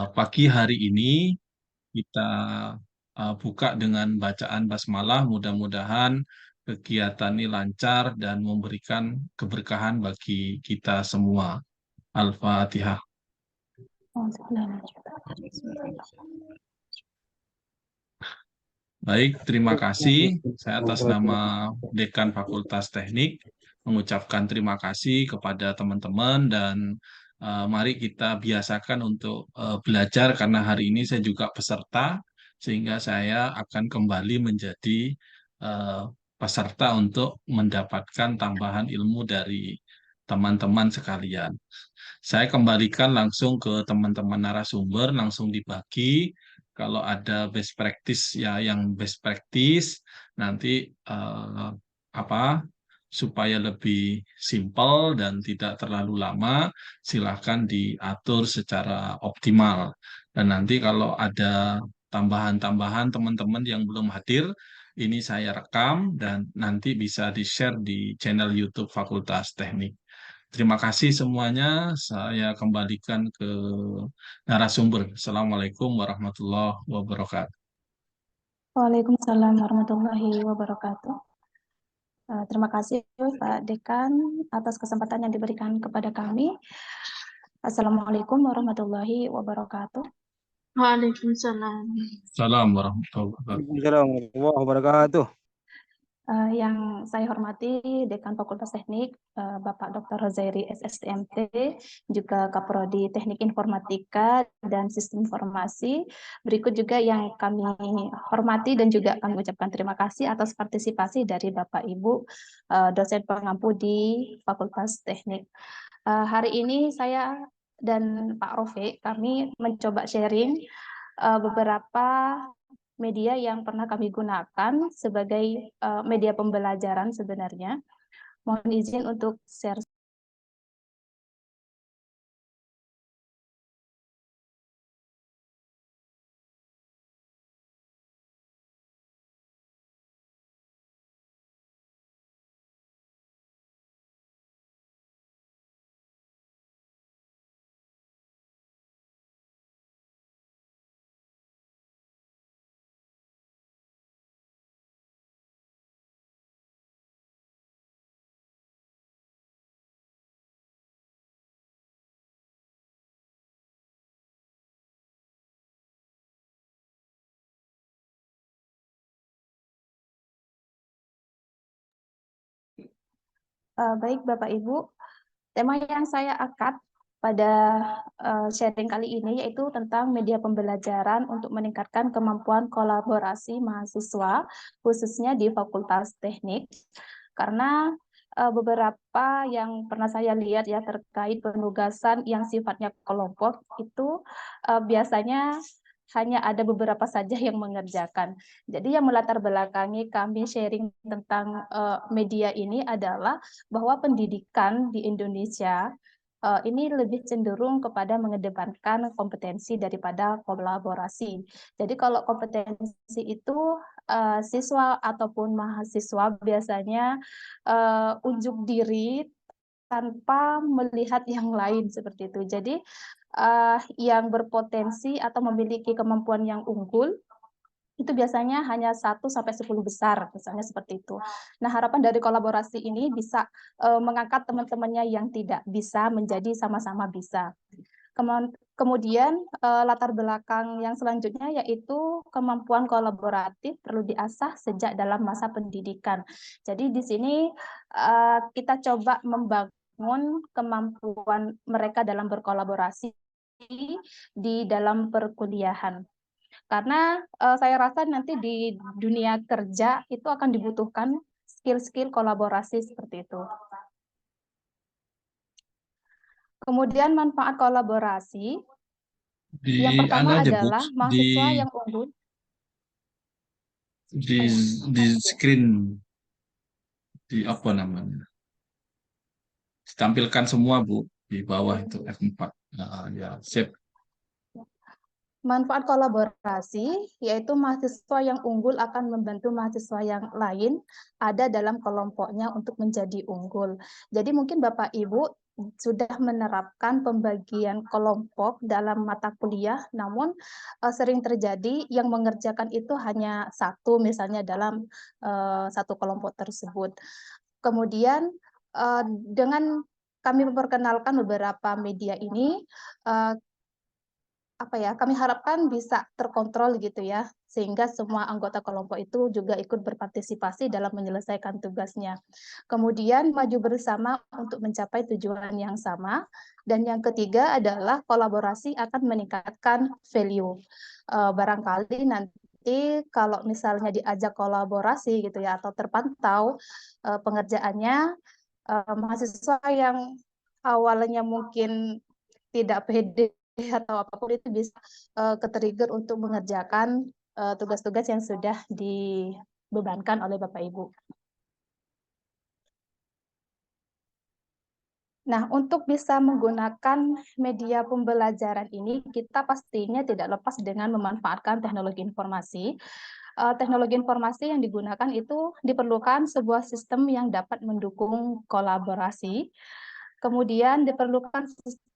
Pagi hari ini kita buka dengan bacaan basmalah. Mudah-mudahan kegiatan ini lancar dan memberikan keberkahan bagi kita semua. Al-Fatihah. Baik, terima kasih. Saya atas nama Dekan Fakultas Teknik mengucapkan terima kasih kepada teman-teman dan mari kita biasakan untuk belajar karena hari ini saya juga peserta sehingga saya akan kembali menjadi eh, peserta untuk mendapatkan tambahan ilmu dari teman-teman sekalian. Saya kembalikan langsung ke teman-teman narasumber, langsung dibagi. Kalau ada best practice ya yang best practice, nanti apa supaya lebih simpel dan tidak terlalu lama, silahkan diatur secara optimal. Dan nanti kalau ada tambahan-tambahan teman-teman yang belum hadir, ini saya rekam dan nanti bisa di-share di channel YouTube Fakultas Teknik. Terima kasih semuanya. Saya kembalikan ke narasumber. Assalamualaikum warahmatullahi wabarakatuh. Waalaikumsalam warahmatullahi wabarakatuh. Terima kasih Pak Dekan atas kesempatan yang diberikan kepada kami. Assalamualaikum warahmatullahi wabarakatuh. Waalaikumsalam. Assalamualaikum warahmatullahi wabarakatuh. Waalaikumsalam warahmatullahi wabarakatuh. Yang saya hormati Dekan Fakultas Teknik, Bapak Dr. Rozairi SSTMT, juga Kaprodi Teknik Informatika dan Sistem Informasi. Berikut juga yang kami hormati dan juga kami ucapkan terima kasih atas partisipasi dari Bapak Ibu dosen pengampu di Fakultas Teknik. Hari ini saya dan Pak Rofi kami mencoba sharing beberapa media yang pernah kami gunakan sebagai media pembelajaran sebenarnya. Mohon izin untuk share. Baik Bapak Ibu, tema yang saya angkat pada sharing kali ini yaitu tentang media pembelajaran untuk meningkatkan kemampuan kolaborasi mahasiswa, khususnya di Fakultas Teknik. Karena beberapa yang pernah saya lihat ya terkait penugasan yang sifatnya kelompok itu biasanya hanya ada beberapa saja yang mengerjakan. Jadi yang melatar belakangi kami sharing tentang media ini adalah bahwa pendidikan di Indonesia ini lebih cenderung kepada mengedepankan kompetensi daripada kolaborasi. Jadi kalau kompetensi itu siswa ataupun mahasiswa biasanya unjuk diri tanpa melihat yang lain seperti itu. Jadi yang berpotensi atau memiliki kemampuan yang unggul itu biasanya hanya 1-10 besar, misalnya seperti itu. Nah, harapan dari kolaborasi ini bisa mengangkat teman-temannya yang tidak bisa menjadi sama-sama bisa. Kemudian latar belakang yang selanjutnya yaitu kemampuan kolaboratif perlu diasah sejak dalam masa pendidikan. Jadi di sini kita coba membangun kemampuan mereka dalam berkolaborasi di dalam perkuliahan. Karena saya rasa nanti di dunia kerja itu akan dibutuhkan skill-skill kolaborasi seperti itu. Kemudian manfaat kolaborasi, yang pertama adalah mahasiswa yang unggul. Di screen, di apa namanya? Ditampilkan semua, Bu, di bawah itu F4. Nah, ya, sip. Manfaat kolaborasi, yaitu mahasiswa yang unggul akan membantu mahasiswa yang lain ada dalam kelompoknya untuk menjadi unggul. Jadi mungkin Bapak Ibu sudah menerapkan pembagian kelompok dalam mata kuliah, namun sering terjadi yang mengerjakan itu hanya satu, misalnya dalam satu kelompok tersebut. Kemudian dengan kami memperkenalkan beberapa media ini, kami harapkan bisa terkontrol gitu ya, sehingga semua anggota kelompok itu juga ikut berpartisipasi dalam menyelesaikan tugasnya. Kemudian maju bersama untuk mencapai tujuan yang sama. Dan yang ketiga adalah kolaborasi akan meningkatkan value. Barangkali nanti kalau misalnya diajak kolaborasi gitu ya, atau terpantau pengerjaannya, mahasiswa yang awalnya mungkin tidak pede atau apapun itu bisa ke-trigger untuk mengerjakan tugas-tugas yang sudah dibebankan oleh Bapak Ibu. Nah, untuk bisa menggunakan media pembelajaran ini, kita pastinya tidak lepas dengan memanfaatkan teknologi informasi. Teknologi informasi yang digunakan itu diperlukan sebuah sistem yang dapat mendukung kolaborasi, kemudian diperlukan sistem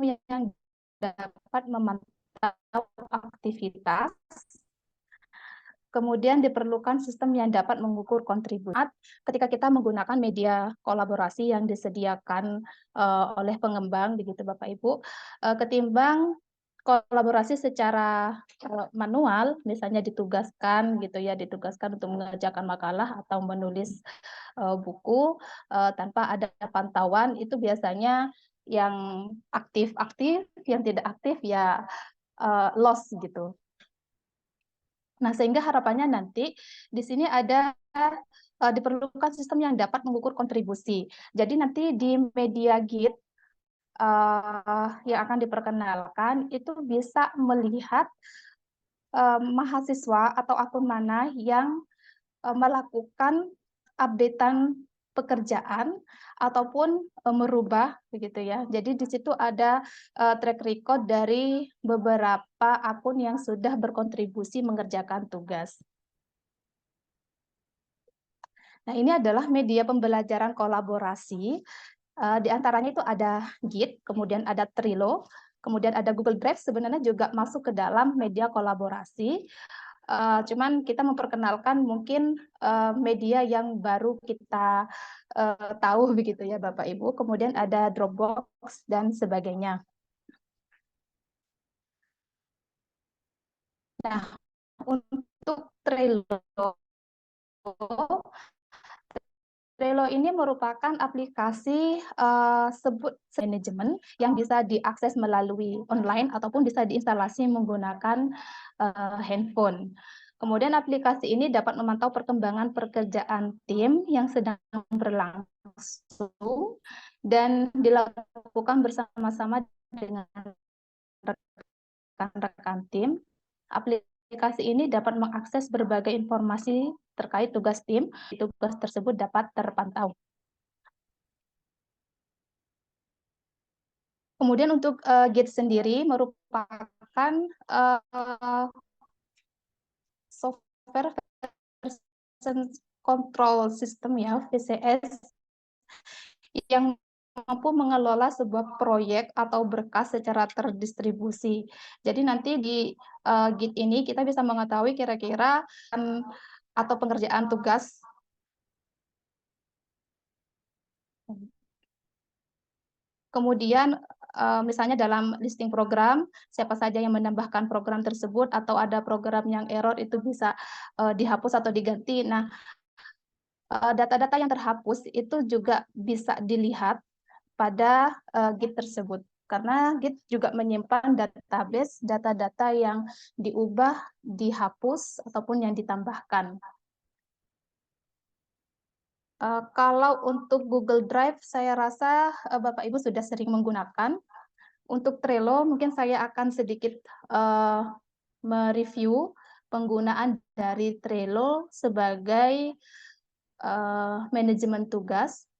yang dapat memantau aktivitas, kemudian diperlukan sistem yang dapat mengukur kontribusi. Ketika kita menggunakan media kolaborasi yang disediakan oleh pengembang, begitu Bapak Ibu, ketimbang kolaborasi secara manual, misalnya ditugaskan gitu ya, ditugaskan untuk mengerjakan makalah atau menulis buku tanpa ada pantauan, itu biasanya yang aktif, yang tidak aktif ya loss gitu. Nah, sehingga harapannya nanti di sini ada diperlukan sistem yang dapat mengukur kontribusi. Jadi nanti di media Git yang akan diperkenalkan itu bisa melihat mahasiswa atau akun mana yang melakukan updatean pekerjaan ataupun merubah begitu ya. Jadi di situ ada track record dari beberapa akun yang sudah berkontribusi mengerjakan tugas. Nah, ini adalah media pembelajaran kolaborasi. Di antaranya itu ada Git, kemudian ada Trello, kemudian ada Google Drive, sebenarnya juga masuk ke dalam media kolaborasi. Cuman kita memperkenalkan mungkin media yang baru kita tahu begitu ya Bapak Ibu. Kemudian ada Dropbox dan sebagainya. Nah, untuk Trello ini merupakan aplikasi sebut manajemen yang bisa diakses melalui online ataupun bisa diinstalasi menggunakan handphone. Kemudian aplikasi ini dapat memantau perkembangan pekerjaan tim yang sedang berlangsung dan dilakukan bersama-sama dengan rekan-rekan tim. Aplikasi ini dapat mengakses berbagai informasi terkait tugas tim, tugas tersebut dapat terpantau. Kemudian untuk Git sendiri merupakan software version control system ya, VCS, yang mampu mengelola sebuah proyek atau berkas secara terdistribusi. Jadi nanti di Git ini kita bisa mengetahui kira-kira atau pengerjaan tugas. Kemudian misalnya dalam listing program, siapa saja yang menambahkan program tersebut atau ada program yang error itu bisa dihapus atau diganti. Nah, data-data yang terhapus itu juga bisa dilihat pada Git tersebut. Karena Git juga menyimpan database data-data yang diubah, dihapus, ataupun yang ditambahkan. Kalau untuk Google Drive, saya rasa Bapak Ibu sudah sering menggunakan. Untuk Trello, mungkin saya akan sedikit mereview penggunaan dari Trello sebagai manajemen tugas.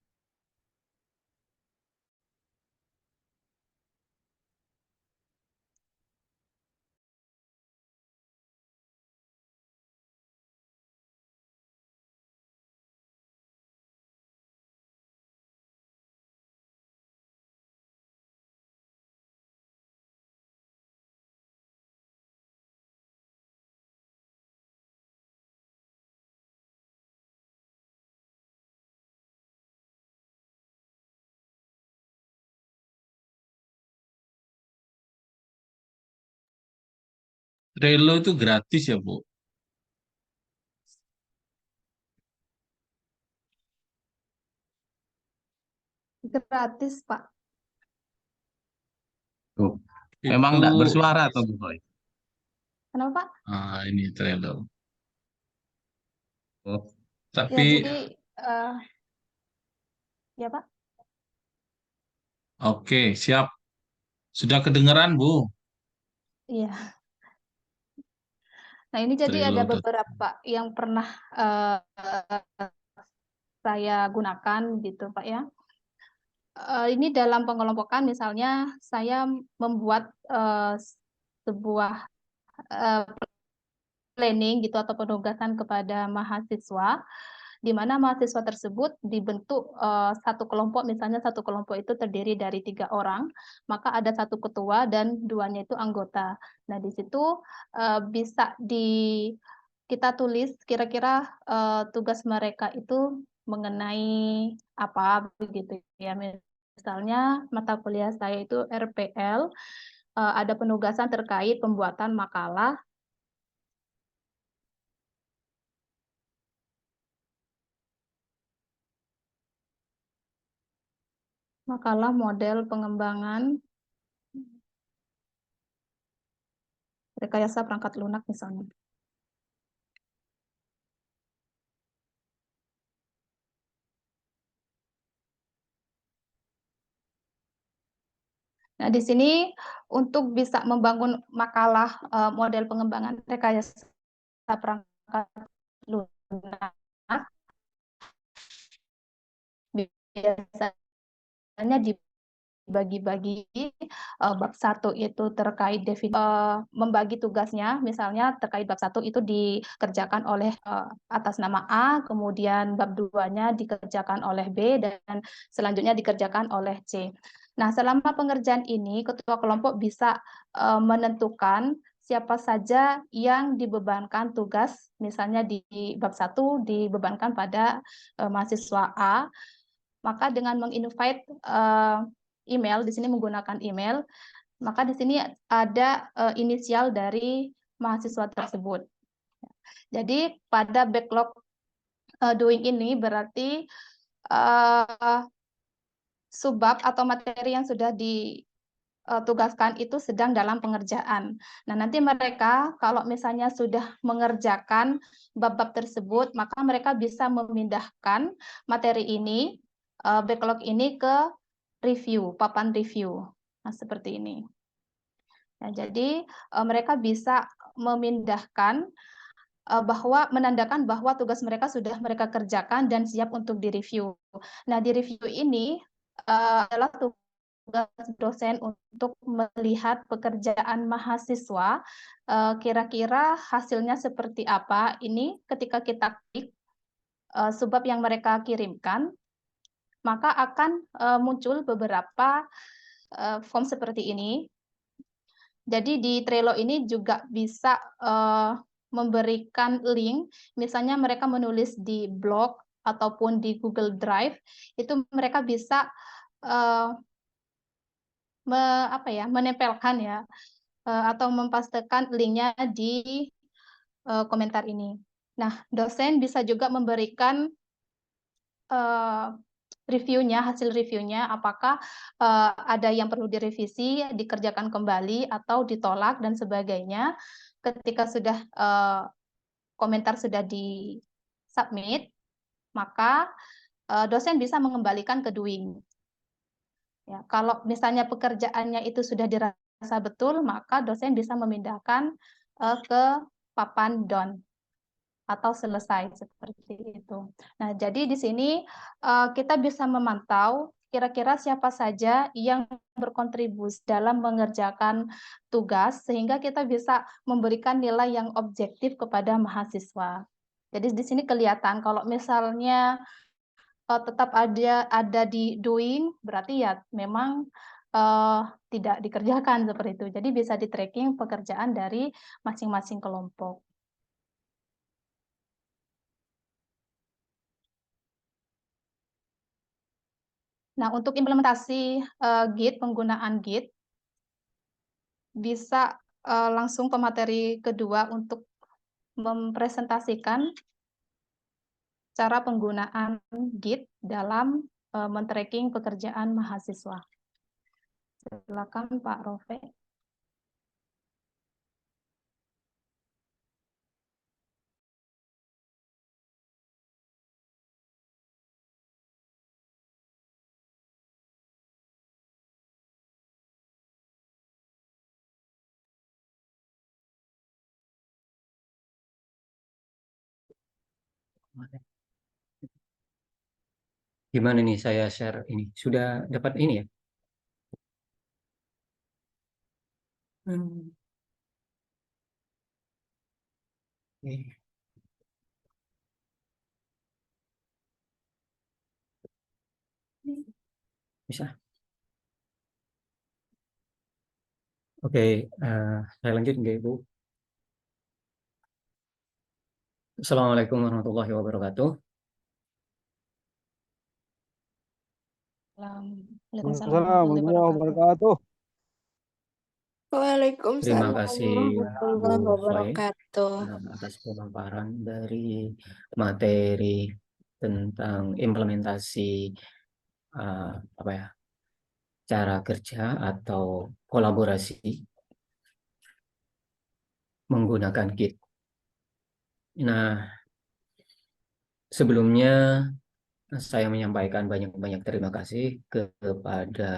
Trello itu gratis ya, Bu? Gratis, Pak. Tuh. Memang Itu, enggak bersuara atau Bu Boy? Kenapa, Pak? ini Trello. Oh, Ya, Tapi, jadi ya, Pak. oke, siap. Sudah kedengeran, Bu? Iya. Nah, ini jadi ada Trello. beberapa yang pernah saya gunakan gitu, Pak ya. Ini dalam pengelompokan, misalnya saya membuat sebuah eh, planning gitu atau penugasan kepada mahasiswa, di mana mahasiswa tersebut dibentuk satu kelompok, misalnya satu kelompok itu terdiri dari 3 orang, maka ada satu ketua dan 2-nya itu anggota. Nah, di situ bisa kita tulis kira-kira tugas mereka itu mengenai apa begitu ya. Misalnya mata kuliah saya itu RPL, ada penugasan terkait pembuatan makalah model pengembangan rekayasa perangkat lunak misalnya. Nah, di sini untuk bisa membangun makalah model pengembangan rekayasa perangkat lunak, biasanya dibagi-bagi. Bab 1 itu terkait membagi tugasnya, misalnya terkait bab 1 itu dikerjakan oleh atas nama A, kemudian bab 2-nya dikerjakan oleh B, dan selanjutnya dikerjakan oleh C. Nah, selama pengerjaan ini, ketua kelompok bisa menentukan siapa saja yang dibebankan tugas, misalnya di bab 1 dibebankan pada mahasiswa A, maka dengan menginvite email, di sini menggunakan email, maka di sini ada inisial dari mahasiswa tersebut. Jadi pada backlog doing ini berarti subbab atau materi yang sudah ditugaskan itu sedang dalam pengerjaan. Nah, nanti mereka kalau misalnya sudah mengerjakan bab-bab tersebut, maka mereka bisa memindahkan materi ini, backlog ini ke review, papan review. Nah, seperti ini. Nah, jadi mereka bisa memindahkan menandakan bahwa tugas mereka sudah mereka kerjakan dan siap untuk direview. Nah, di review ini adalah tugas dosen untuk melihat pekerjaan mahasiswa, kira-kira hasilnya seperti apa. Ini ketika kita klik subbab yang mereka kirimkan, maka akan muncul beberapa form seperti ini. Jadi di Trello ini juga bisa memberikan link, misalnya mereka menulis di blog ataupun di Google Drive, itu mereka bisa menempelkan ya, atau mempastekan linknya di komentar ini. Nah, dosen bisa juga memberikan reviewnya, hasil reviewnya, apakah ada yang perlu direvisi, dikerjakan kembali, atau ditolak, dan sebagainya. Ketika sudah komentar sudah di-submit, maka dosen bisa mengembalikan ke doing. Ya, kalau misalnya pekerjaannya itu sudah dirasa betul, maka dosen bisa memindahkan ke papan done atau selesai seperti itu. Nah, jadi di sini kita bisa memantau kira-kira siapa saja yang berkontribusi dalam mengerjakan tugas sehingga kita bisa memberikan nilai yang objektif kepada mahasiswa. Jadi di sini kelihatan kalau misalnya tetap ada di doing, berarti ya memang tidak dikerjakan seperti itu. Jadi bisa di-tracking pekerjaan dari masing-masing kelompok. Nah, untuk implementasi Git, penggunaan Git, bisa langsung ke materi kedua untuk mempresentasikan cara penggunaan Git dalam men-tracking pekerjaan mahasiswa. Silakan Pak Rofe. Gimana nih saya share ini? Sudah dapat ini ya? Oke. Bisa. Oke, saya lanjut nggak Ibu? Assalamualaikum warahmatullahi wabarakatuh. Waalaikumsalam Waalaikumsalam warahmatullahi warahmatullahi wabarakatuh. wabarakatuh. Terima Waalaikumsalam kasih warahmatullahi Bu Fai wabarakatuh. atas pemaparan dari materi tentang implementasi apa ya, cara kerja atau kolaborasi menggunakan Git. Nah, sebelumnya saya menyampaikan banyak-banyak terima kasih kepada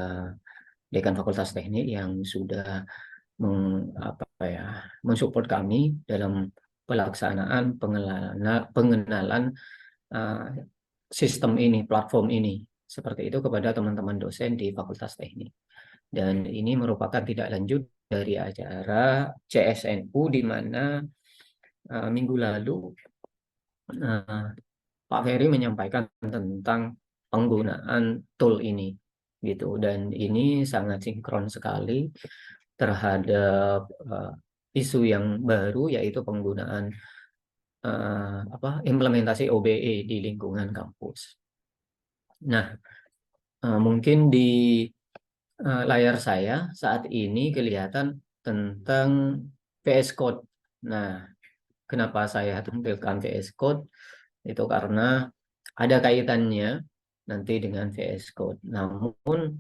Dekan Fakultas Teknik yang sudah mensupport kami dalam pelaksanaan pengenalan sistem ini, platform ini, seperti itu kepada teman-teman dosen di Fakultas Teknik. Dan ini merupakan tidak lanjut dari acara CSNU di mana minggu lalu Pak Ferry menyampaikan tentang penggunaan tool ini, gitu. Dan ini sangat sinkron sekali terhadap isu yang baru, yaitu penggunaan implementasi OBE di lingkungan kampus. Nah, mungkin di layar saya saat ini kelihatan tentang VS Code. Nah, kenapa saya tampilkan VS Code? Itu karena ada kaitannya nanti dengan VS Code. Namun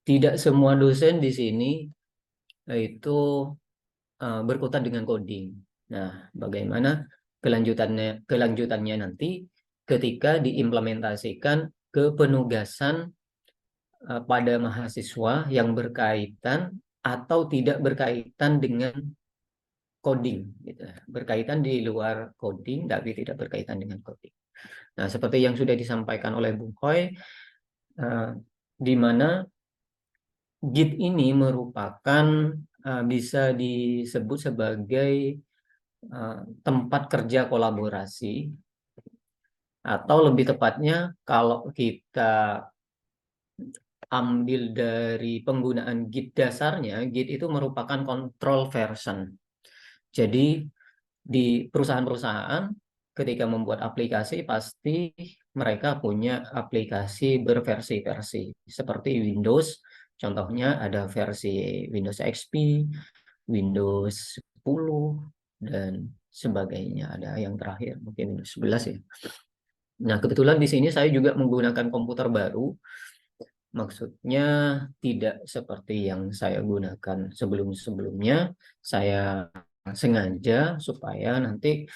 tidak semua dosen di sini itu berkutat dengan coding. Nah, bagaimana kelanjutannya nanti ketika diimplementasikan ke penugasan pada mahasiswa yang berkaitan atau tidak berkaitan dengan coding, gitu. Berkaitan di luar coding tapi tidak berkaitan dengan coding. Nah, seperti yang sudah disampaikan oleh Bung Khoi, di mana Git ini merupakan bisa disebut sebagai tempat kerja kolaborasi, atau lebih tepatnya kalau kita ambil dari penggunaan Git dasarnya, Git itu merupakan control version. Jadi di perusahaan-perusahaan ketika membuat aplikasi pasti mereka punya aplikasi berversi-versi. Seperti Windows, contohnya ada versi Windows XP, Windows 10, dan sebagainya. Ada yang terakhir mungkin Windows 11 ya. Nah, kebetulan di sini saya juga menggunakan komputer baru. Maksudnya tidak seperti yang saya gunakan sebelum-sebelumnya. Saya sengaja supaya nanti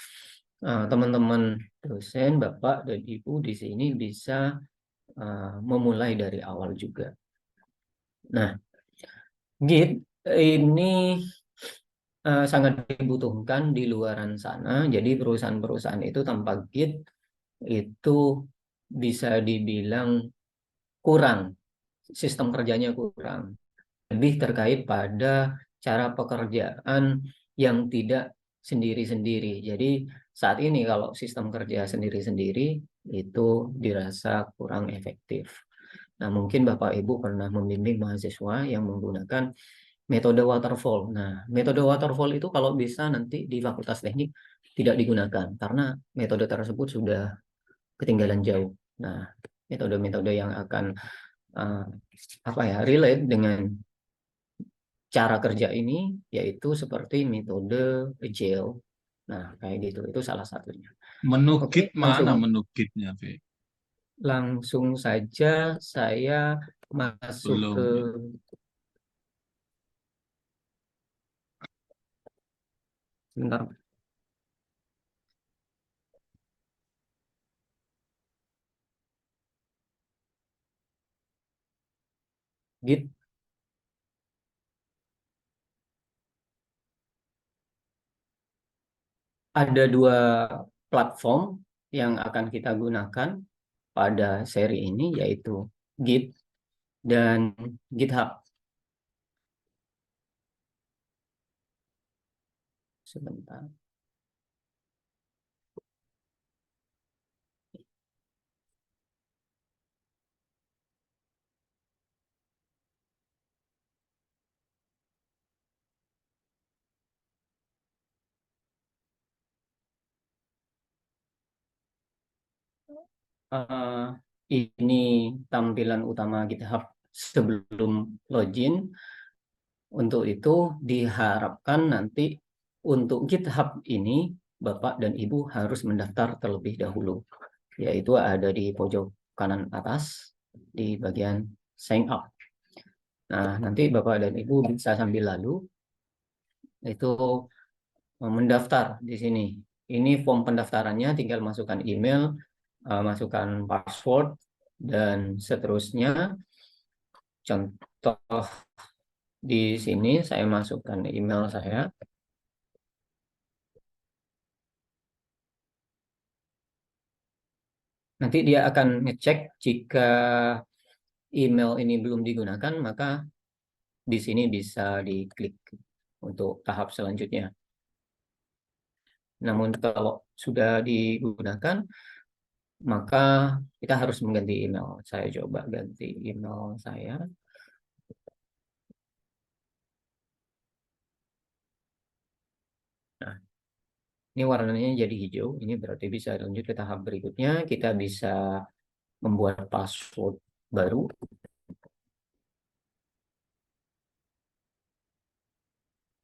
teman-teman dosen, Bapak dan Ibu di sini bisa memulai dari awal juga. Nah, Git ini sangat dibutuhkan di luaran sana. Jadi perusahaan-perusahaan itu tanpa Git itu bisa dibilang kurang, sistem kerjanya kurang. Lebih terkait pada cara pekerjaan yang tidak sendiri-sendiri. Jadi saat ini kalau sistem kerja sendiri-sendiri itu dirasa kurang efektif. Nah, mungkin Bapak Ibu pernah membimbing mahasiswa yang menggunakan metode waterfall. Nah, metode waterfall itu kalau bisa nanti di Fakultas Teknik tidak digunakan karena metode tersebut sudah ketinggalan jauh. Nah, metode-metode yang akan relate dengan cara kerja ini yaitu seperti metode agile. Nah, kayak gitu. Itu salah satunya. Menu Git Oke, mana menu Gitnya, V? langsung saja saya masuk Belum. ke sebentar. Git ada 2 platform yang akan kita gunakan pada seri ini yaitu Git dan GitHub. Sebentar. Eh, ini tampilan utama GitHub sebelum login. Untuk itu diharapkan nanti untuk GitHub ini Bapak dan Ibu harus mendaftar terlebih dahulu, yaitu ada di pojok kanan atas di bagian sign up. Nah, nanti Bapak dan Ibu bisa sambil lalu itu mendaftar di sini. Ini form pendaftarannya, tinggal masukkan email, masukkan password, dan seterusnya. Contoh di sini saya masukkan email saya. Nanti dia akan ngecek jika email ini belum digunakan, maka di sini bisa diklik untuk tahap selanjutnya. Namun kalau sudah digunakan, maka kita harus mengganti email. Saya coba ganti email saya. Nah, ini warnanya jadi hijau. Ini berarti bisa lanjut ke tahap berikutnya. Kita bisa membuat password baru.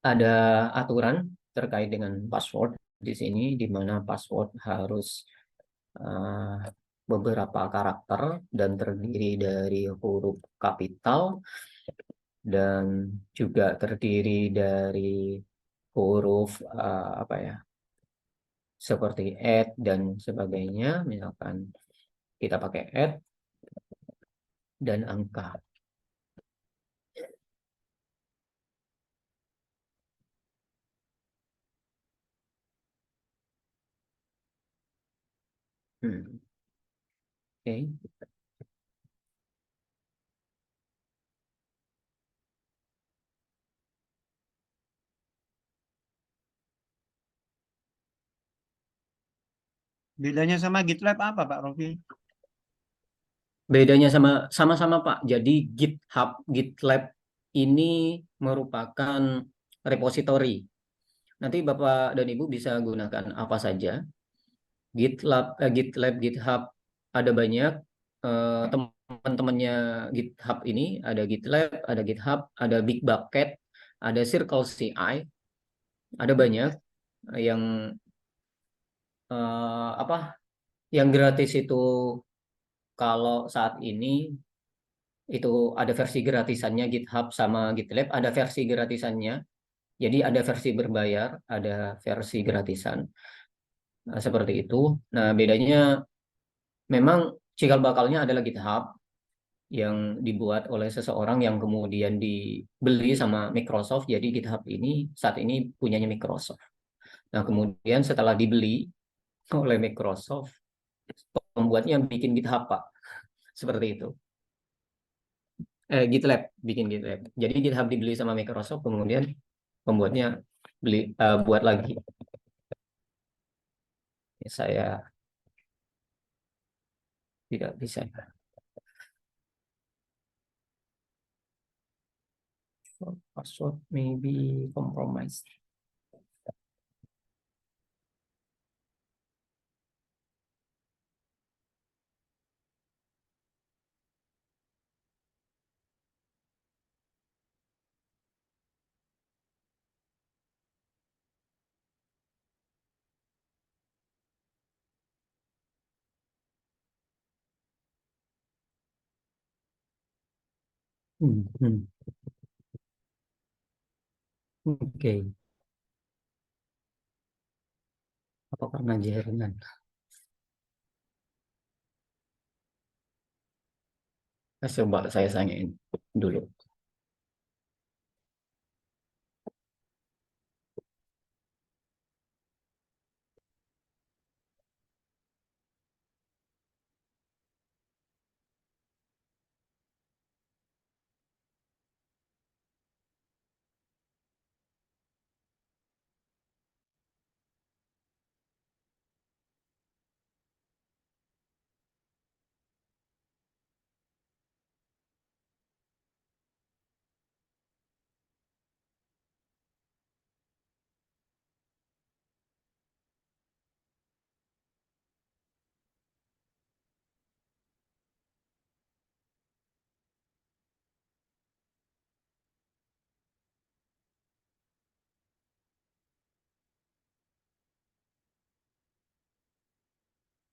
Ada aturan terkait dengan password di sini, di mana password harus beberapa karakter dan terdiri dari huruf kapital dan juga terdiri dari huruf apa ya, seperti dan sebagainya. Misalkan kita pakai dan angka. Oke. Bedanya sama GitLab apa, Pak Rofi? Bedanya sama-sama Pak. Jadi GitHub, GitLab ini merupakan repositori. Nanti Bapak dan Ibu bisa gunakan apa saja. GitLab, GitHub ada banyak. Teman-temannya GitHub ini ada GitLab, ada GitHub, ada Bitbucket, ada Circle CI, ada banyak yang apa? Yang gratis itu kalau saat ini itu ada versi gratisannya GitHub sama GitLab, ada versi gratisannya. Jadi ada versi berbayar, ada versi gratisan. Nah, seperti itu. Nah, bedanya memang cikal bakalnya adalah GitHub yang dibuat oleh seseorang yang kemudian dibeli sama Microsoft. Jadi GitHub ini saat ini punyanya Microsoft. Nah, kemudian setelah dibeli oleh Microsoft, pembuatnya bikin GitHub, Pak. Seperti itu. GitLab, bikin GitLab. Jadi GitHub dibeli sama Microsoft, kemudian pembuatnya buat lagi. Saya tidak bisa. Password maybe compromised. Hmm, hmm. Oke. Apa karena jaringan? Coba saya tanyain dulu.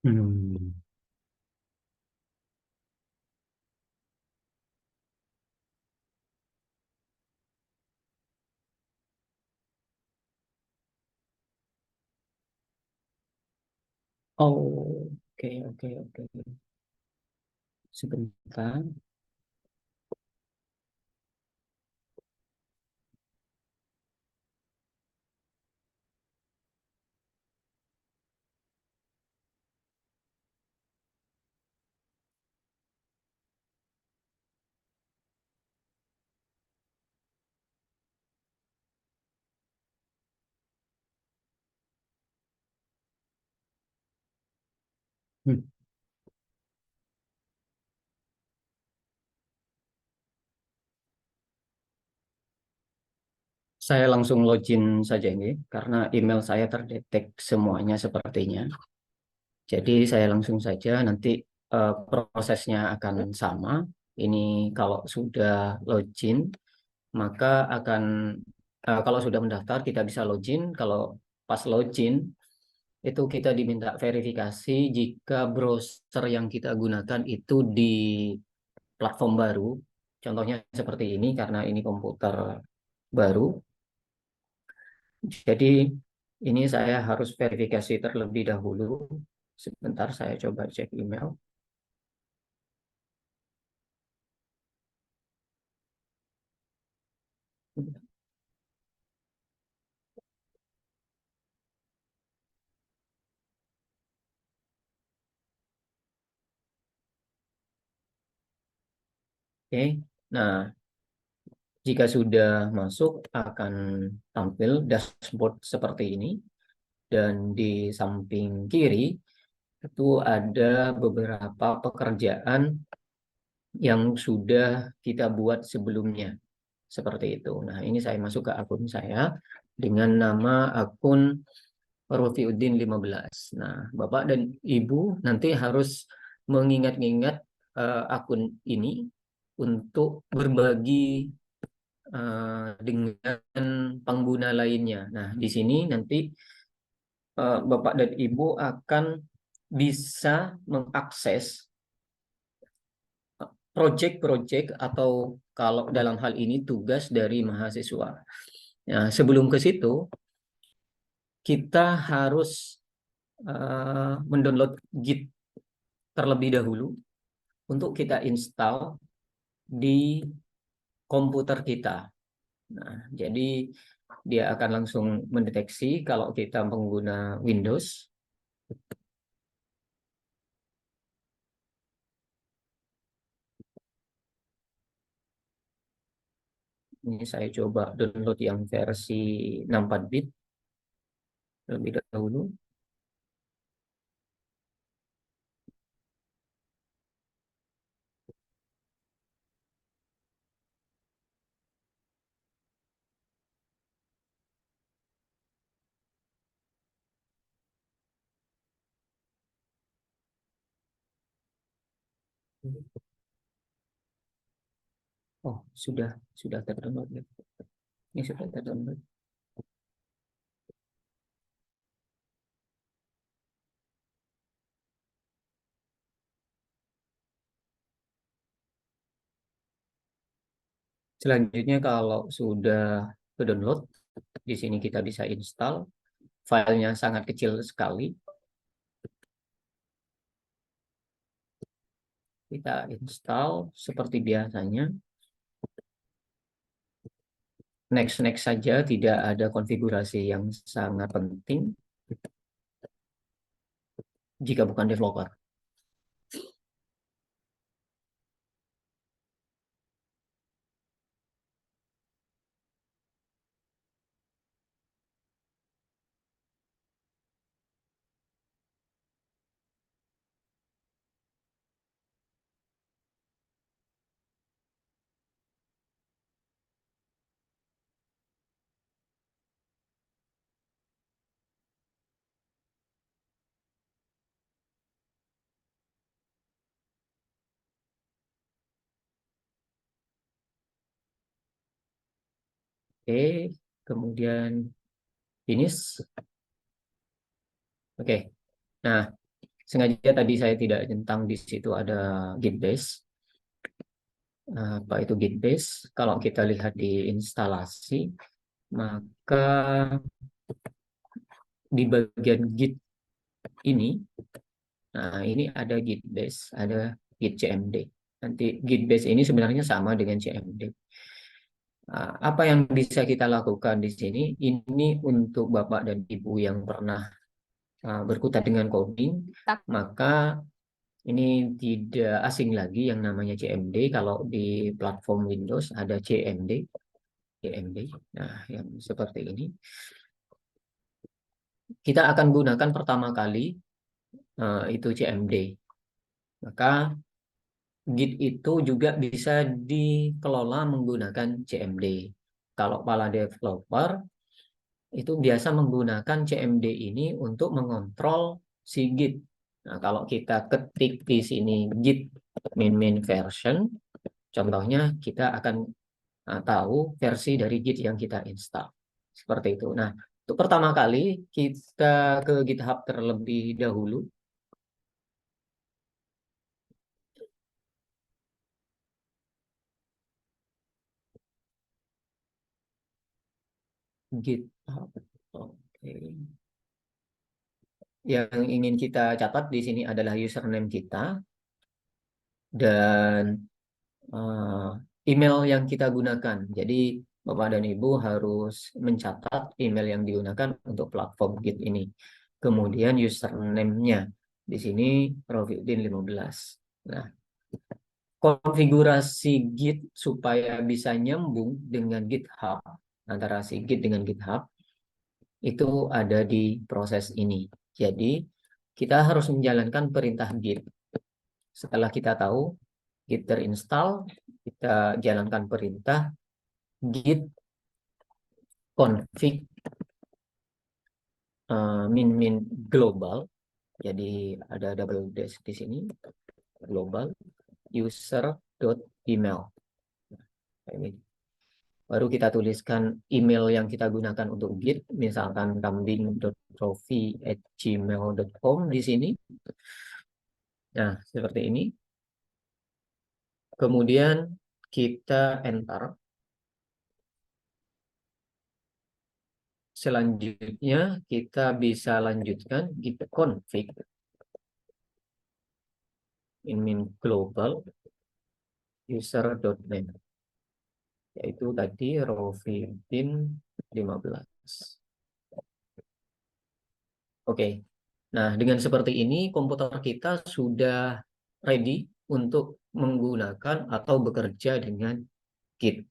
Hmm. Oh, oke, oke, oke. Sebentar. Hmm. Saya langsung login saja ini karena email saya terdetek semuanya sepertinya. Jadi saya langsung saja nanti prosesnya akan sama. Ini kalau sudah login maka akan kalau sudah mendaftar kita bisa login. Kalau pas login itu kita diminta verifikasi jika browser yang kita gunakan itu di platform baru. Contohnya seperti ini karena ini komputer baru. Jadi ini saya harus verifikasi terlebih dahulu. Sebentar saya coba cek email. Oke, nah jika sudah masuk akan tampil dashboard seperti ini dan di samping kiri itu ada beberapa pekerjaan yang sudah kita buat sebelumnya seperti itu. Nah, ini saya masuk ke akun saya dengan nama akun Rofiuddin 15. Nah, Bapak dan Ibu nanti harus mengingat-ingat akun ini untuk berbagi dengan pengguna lainnya. Nah, di sini nanti Bapak dan Ibu akan bisa mengakses proyek-proyek atau kalau dalam hal ini tugas dari mahasiswa. Nah, sebelum ke situ, kita harus mendownload Git terlebih dahulu untuk kita install di komputer kita. Nah, jadi dia akan langsung mendeteksi kalau kita pengguna Windows. Ini saya coba download yang versi 64 bit terlebih dahulu. Oh, sudah terdownload ya. Ini sudah terdownload. Selanjutnya kalau sudah ke download, di sini kita bisa install. Filenya sangat kecil sekali. Kita install seperti biasanya. Next saja, tidak ada konfigurasi yang sangat penting jika bukan developer. Oke, kemudian finish. Oke, nah sengaja tadi saya tidak centang di situ ada Git base. Apa itu Git base? Kalau kita lihat di instalasi, maka di bagian Git ini, nah ini ada Git base, ada Git CMD. Nanti Git base ini sebenarnya sama dengan CMD. Apa yang bisa kita lakukan di sini? Ini untuk Bapak dan Ibu yang pernah berkutat dengan coding, maka ini tidak asing lagi yang namanya CMD. Kalau di platform Windows ada CMD. Nah, yang seperti ini. Kita akan gunakan pertama kali itu CMD. Maka Git itu juga bisa dikelola menggunakan CMD. Kalau para developer itu biasa menggunakan CMD ini untuk mengontrol si Git. Nah, kalau kita ketik di sini Git min version, contohnya kita akan tahu versi dari Git yang kita install. Seperti itu. Nah, untuk pertama kali kita ke GitHub terlebih dahulu. GitHub. Oke. Yang ingin kita catat di sini adalah username kita dan email yang kita gunakan. Jadi Bapak dan Ibu harus mencatat email yang digunakan untuk platform Git ini. Kemudian username-nya. Di sini Rofiuddin 15. Nah, konfigurasi Git supaya bisa nyambung dengan GitHub, antara si Git dengan GitHub, itu ada di proses ini. Jadi, kita harus menjalankan perintah Git. Setelah kita tahu Git terinstall, kita jalankan perintah Git config min global. Jadi ada double dash di sini, global user.email. Ini baru kita tuliskan email yang kita gunakan untuk Git, misalkan kambing.rofi@gmail.com di sini. Nah, seperti ini. Kemudian kita enter. Selanjutnya kita bisa lanjutkan git config min global user.name, yaitu tadi Rofiuddin 15. Oke. Nah, dengan seperti ini komputer kita sudah ready untuk menggunakan atau bekerja dengan Git.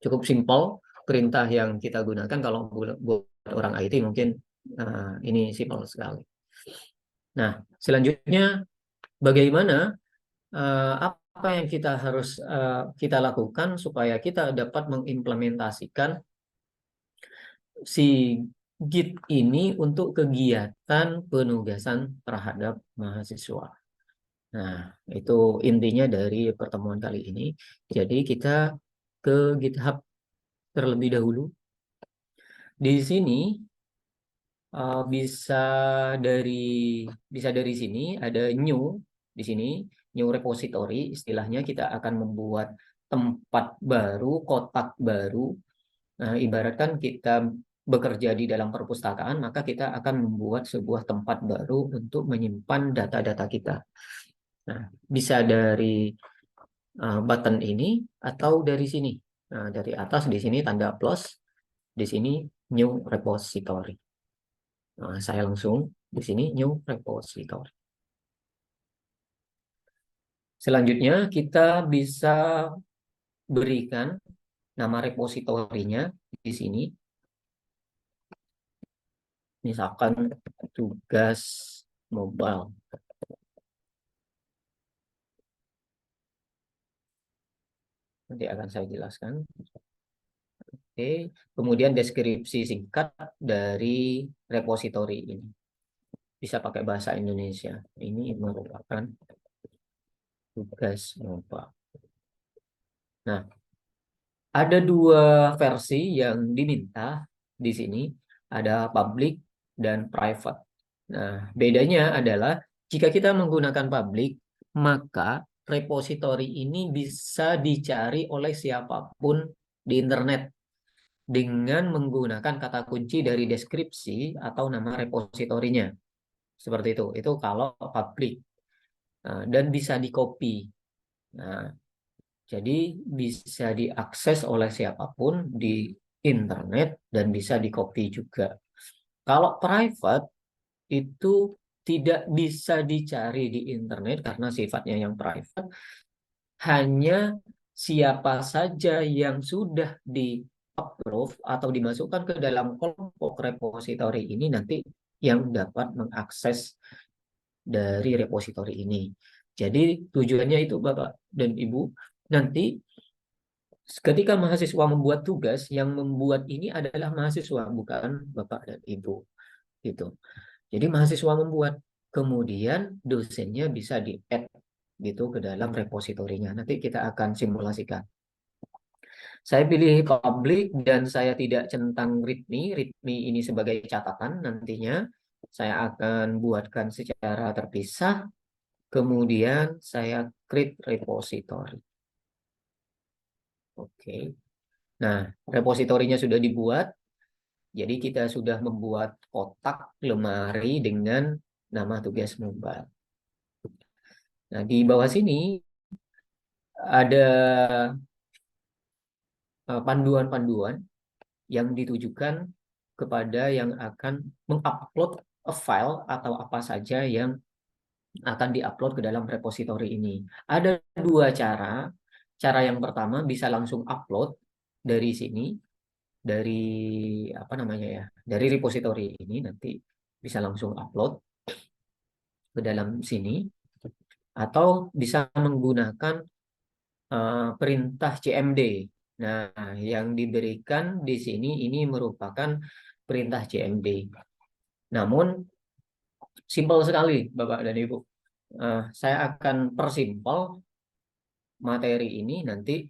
Cukup simpel perintah yang kita gunakan. Kalau buat orang IT mungkin ini simpel sekali. Nah, selanjutnya bagaimana apa yang kita harus kita lakukan supaya kita dapat mengimplementasikan si Git ini untuk kegiatan penugasan terhadap mahasiswa. Nah, itu intinya dari pertemuan kali ini. Jadi kita ke GitHub terlebih dahulu. Di sini bisa dari sini ada new di sini. new repository, istilahnya kita akan membuat tempat baru, kotak baru. Nah, ibaratkan kita bekerja di dalam perpustakaan, maka kita akan membuat sebuah tempat baru untuk menyimpan data-data kita. Nah, bisa dari button ini atau dari sini. Nah, dari atas di sini tanda plus, di sini new repository. Nah, saya langsung di sini new repository. Selanjutnya kita bisa berikan nama repositorinya di sini. Misalkan tugas mobile. Nanti akan saya jelaskan. Oke, kemudian deskripsi singkat dari repositori ini. Bisa pakai bahasa Indonesia. Ini merupakan tugas mobile. Nah, ada dua versi yang diminta di sini. Ada public dan private. Nah, bedanya adalah jika kita menggunakan public, maka repositori ini bisa dicari oleh siapapun di internet dengan menggunakan kata kunci dari deskripsi atau nama repositorinya. Seperti itu. Itu kalau public. Nah, dan bisa di-copy. Nah, jadi bisa diakses oleh siapapun di internet dan bisa di-copy juga. Kalau private itu tidak bisa dicari di internet karena sifatnya yang private. Hanya siapa saja yang sudah di-approve atau dimasukkan ke dalam kelompok repositori ini nanti yang dapat mengakses dari repositori ini. Jadi tujuannya itu Bapak dan Ibu, nanti ketika mahasiswa membuat tugas, yang membuat ini adalah mahasiswa, bukan Bapak dan Ibu. Gitu. Jadi mahasiswa membuat, kemudian dosennya bisa di-add gitu ke dalam repositorinya. Nanti kita akan simulasikan. Saya pilih public dan saya tidak centang README. README ini sebagai catatan nantinya. Saya akan buatkan secara terpisah. Kemudian saya create repository. Oke. Nah, repositorinya sudah dibuat. Jadi kita sudah membuat kotak lemari dengan nama tugas mobile. Nah, di bawah sini ada panduan-panduan yang ditujukan kepada yang akan mengupload file atau apa saja yang akan diupload ke dalam repositori ini. Ada dua cara. Cara yang pertama bisa langsung upload dari sini, dari apa namanya ya, dari repositori ini nanti bisa langsung upload ke dalam sini, atau bisa menggunakan perintah CMD. Nah, yang diberikan di sini ini merupakan perintah CMD. Namun simpel sekali Bapak dan Ibu. Saya akan persimpel materi ini nanti.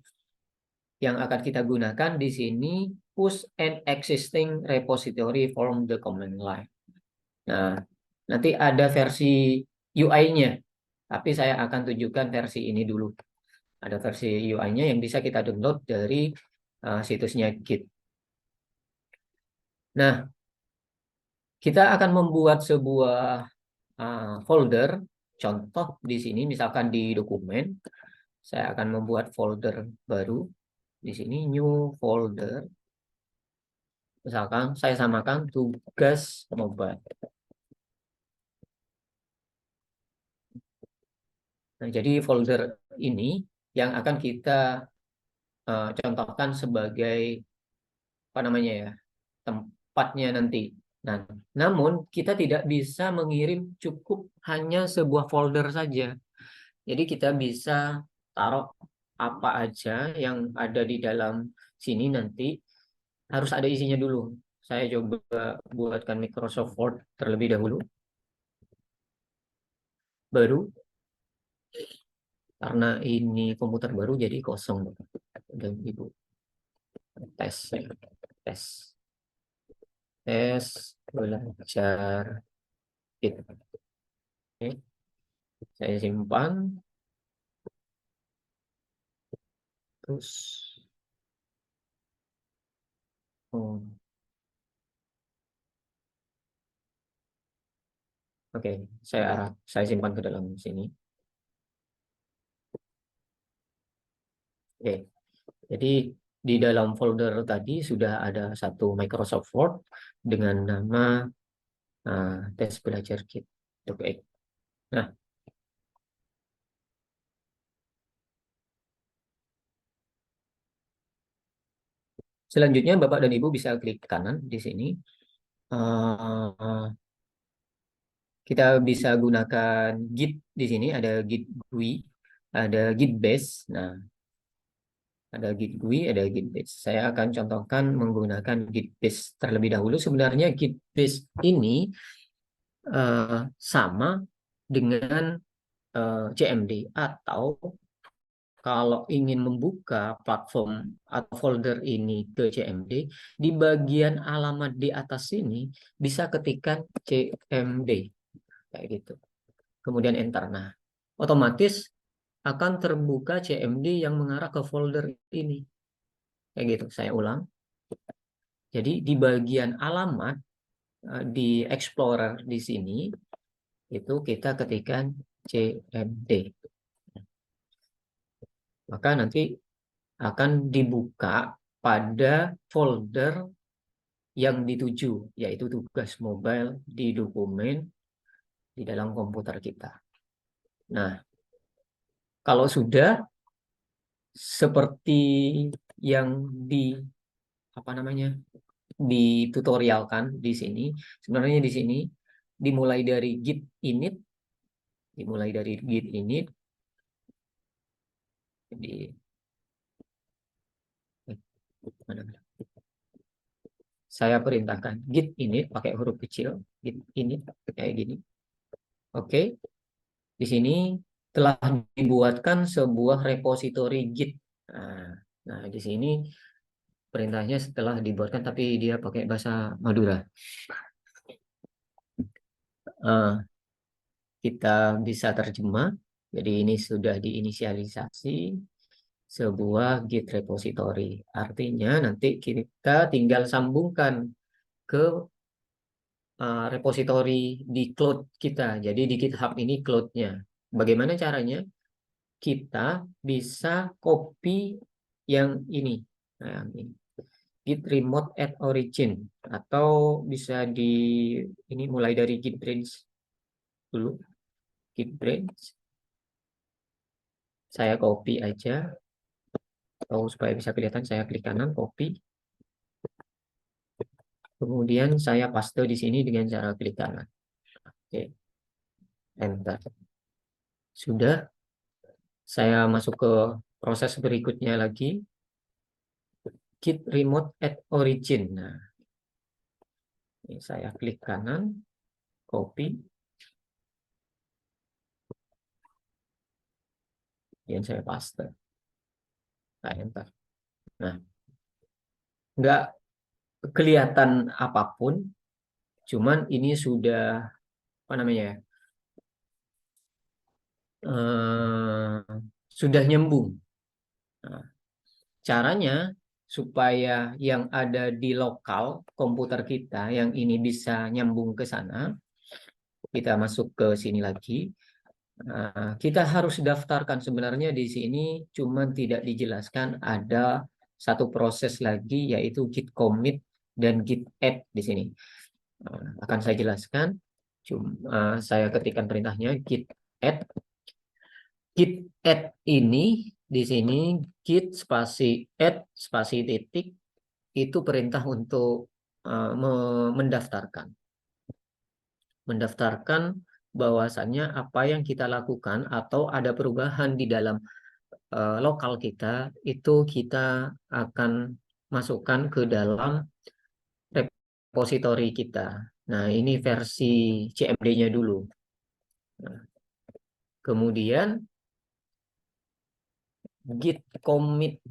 Yang akan kita gunakan di sini push an existing repository from the command line. Nah, nanti ada versi UI-nya, tapi saya akan tunjukkan versi ini dulu. Ada versi UI-nya yang bisa kita download dari situsnya Git. Nah, kita akan membuat sebuah folder. Contoh di sini, misalkan di dokumen, saya akan membuat folder baru. Di sini new folder. Misalkan saya samakan tugas mobile. Nah, jadi folder ini yang akan kita contohkan sebagai apa namanya ya, tempatnya nanti. Nah, namun kita tidak bisa mengirim cukup hanya sebuah folder saja. Jadi kita bisa taruh apa aja yang ada di dalam sini nanti harus ada isinya dulu. Saya coba buatkan Microsoft Word terlebih dahulu. Baru. Karena ini komputer baru jadi kosong. Dan Ibu. Tes. Tes. Tes belajar. Oke. Saya simpan. Terus, oh, oke, saya simpan ke dalam sini. Oke, jadi di dalam folder tadi sudah ada satu Microsoft Word dengan nama tes belajar Git. Oke. Nah, selanjutnya Bapak dan Ibu bisa klik kanan di sini. Kita bisa gunakan Git di sini, ada Git GUI, ada Git Base. Nah, ada Git GUI, ada Git Base. Saya akan contohkan menggunakan Git Base terlebih dahulu. Sebenarnya Git Base ini sama dengan CMD, atau kalau ingin membuka platform atau folder ini ke CMD, di bagian alamat di atas sini bisa ketikkan CMD kayak gitu. Kemudian enter. Nah, otomatis akan terbuka CMD yang mengarah ke folder ini. Kayak gitu, saya ulang. Jadi di bagian alamat di Explorer di sini itu kita ketikkan CMD. Maka nanti akan dibuka pada folder yang dituju, yaitu tugas mobile di dokumen di dalam komputer kita. Nah, kalau sudah seperti yang ditutorialkan di sini, sebenarnya di sini dimulai dari git init, jadi saya perintahkan git init pakai huruf kecil, git init kayak gini. Oke, di sini telah dibuatkan sebuah repositori git. Nah, di sini perintahnya setelah dibuatkan, tapi dia pakai bahasa Madura. Kita bisa terjemah. Jadi ini sudah diinisialisasi sebuah git repository. Artinya nanti kita tinggal sambungkan ke repository di cloud kita. Jadi di GitHub ini cloud-nya. Bagaimana caranya? Kita bisa copy yang ini. Nah, yang ini. Git remote at origin, atau bisa ini mulai dari Git branch dulu. Git branch. Saya copy aja. Atau supaya bisa kelihatan, saya klik kanan, copy. Kemudian saya paste di sini dengan cara klik kanan. Oke. Enter. Sudah. Saya masuk ke proses berikutnya lagi. Git remote at origin. Nah, ini saya klik kanan, copy. Kemudian saya paste. Nah, enter. Nah, nggak kelihatan apapun, cuman ini sudah sudah nyambung. Nah, caranya supaya yang ada di lokal komputer kita yang ini bisa nyambung ke sana, kita masuk ke sini lagi. Kita harus daftarkan, sebenarnya di sini cuman tidak dijelaskan ada satu proses lagi, yaitu git commit dan git add di sini. Akan saya jelaskan. Saya ketikkan perintahnya git add. Git add ini di sini git spasi add spasi titik itu perintah untuk mendaftarkan bahwasannya apa yang kita lakukan atau ada perubahan di dalam lokal kita, itu kita akan masukkan ke dalam repositori kita. Nah, ini versi CMD-nya dulu. Nah, kemudian git commit.